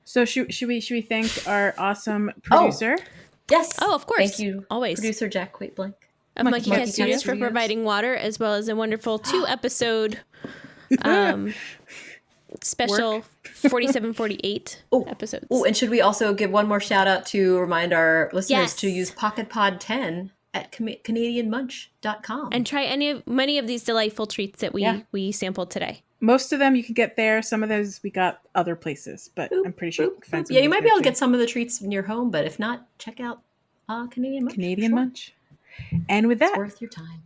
So should we thank our awesome producer? Yes. Oh, of course. Thank you, always, producer Jack Waitblank of Monkey Cat Studios for providing water, as well as a wonderful 2-episode special 47-48 episodes. Oh, and should we also give one more shout out to remind our listeners to use Pocket Pod 10 at CanadianMunch.com and try many of these delightful treats that we sampled today. Most of them you can get there. Some of those we got other places, but I'm pretty sure you can find some. Yeah, you might be able to get some of the treats in your home, but if not, check out Canadian Munch. Canadian Munch. And with that, it's worth your time.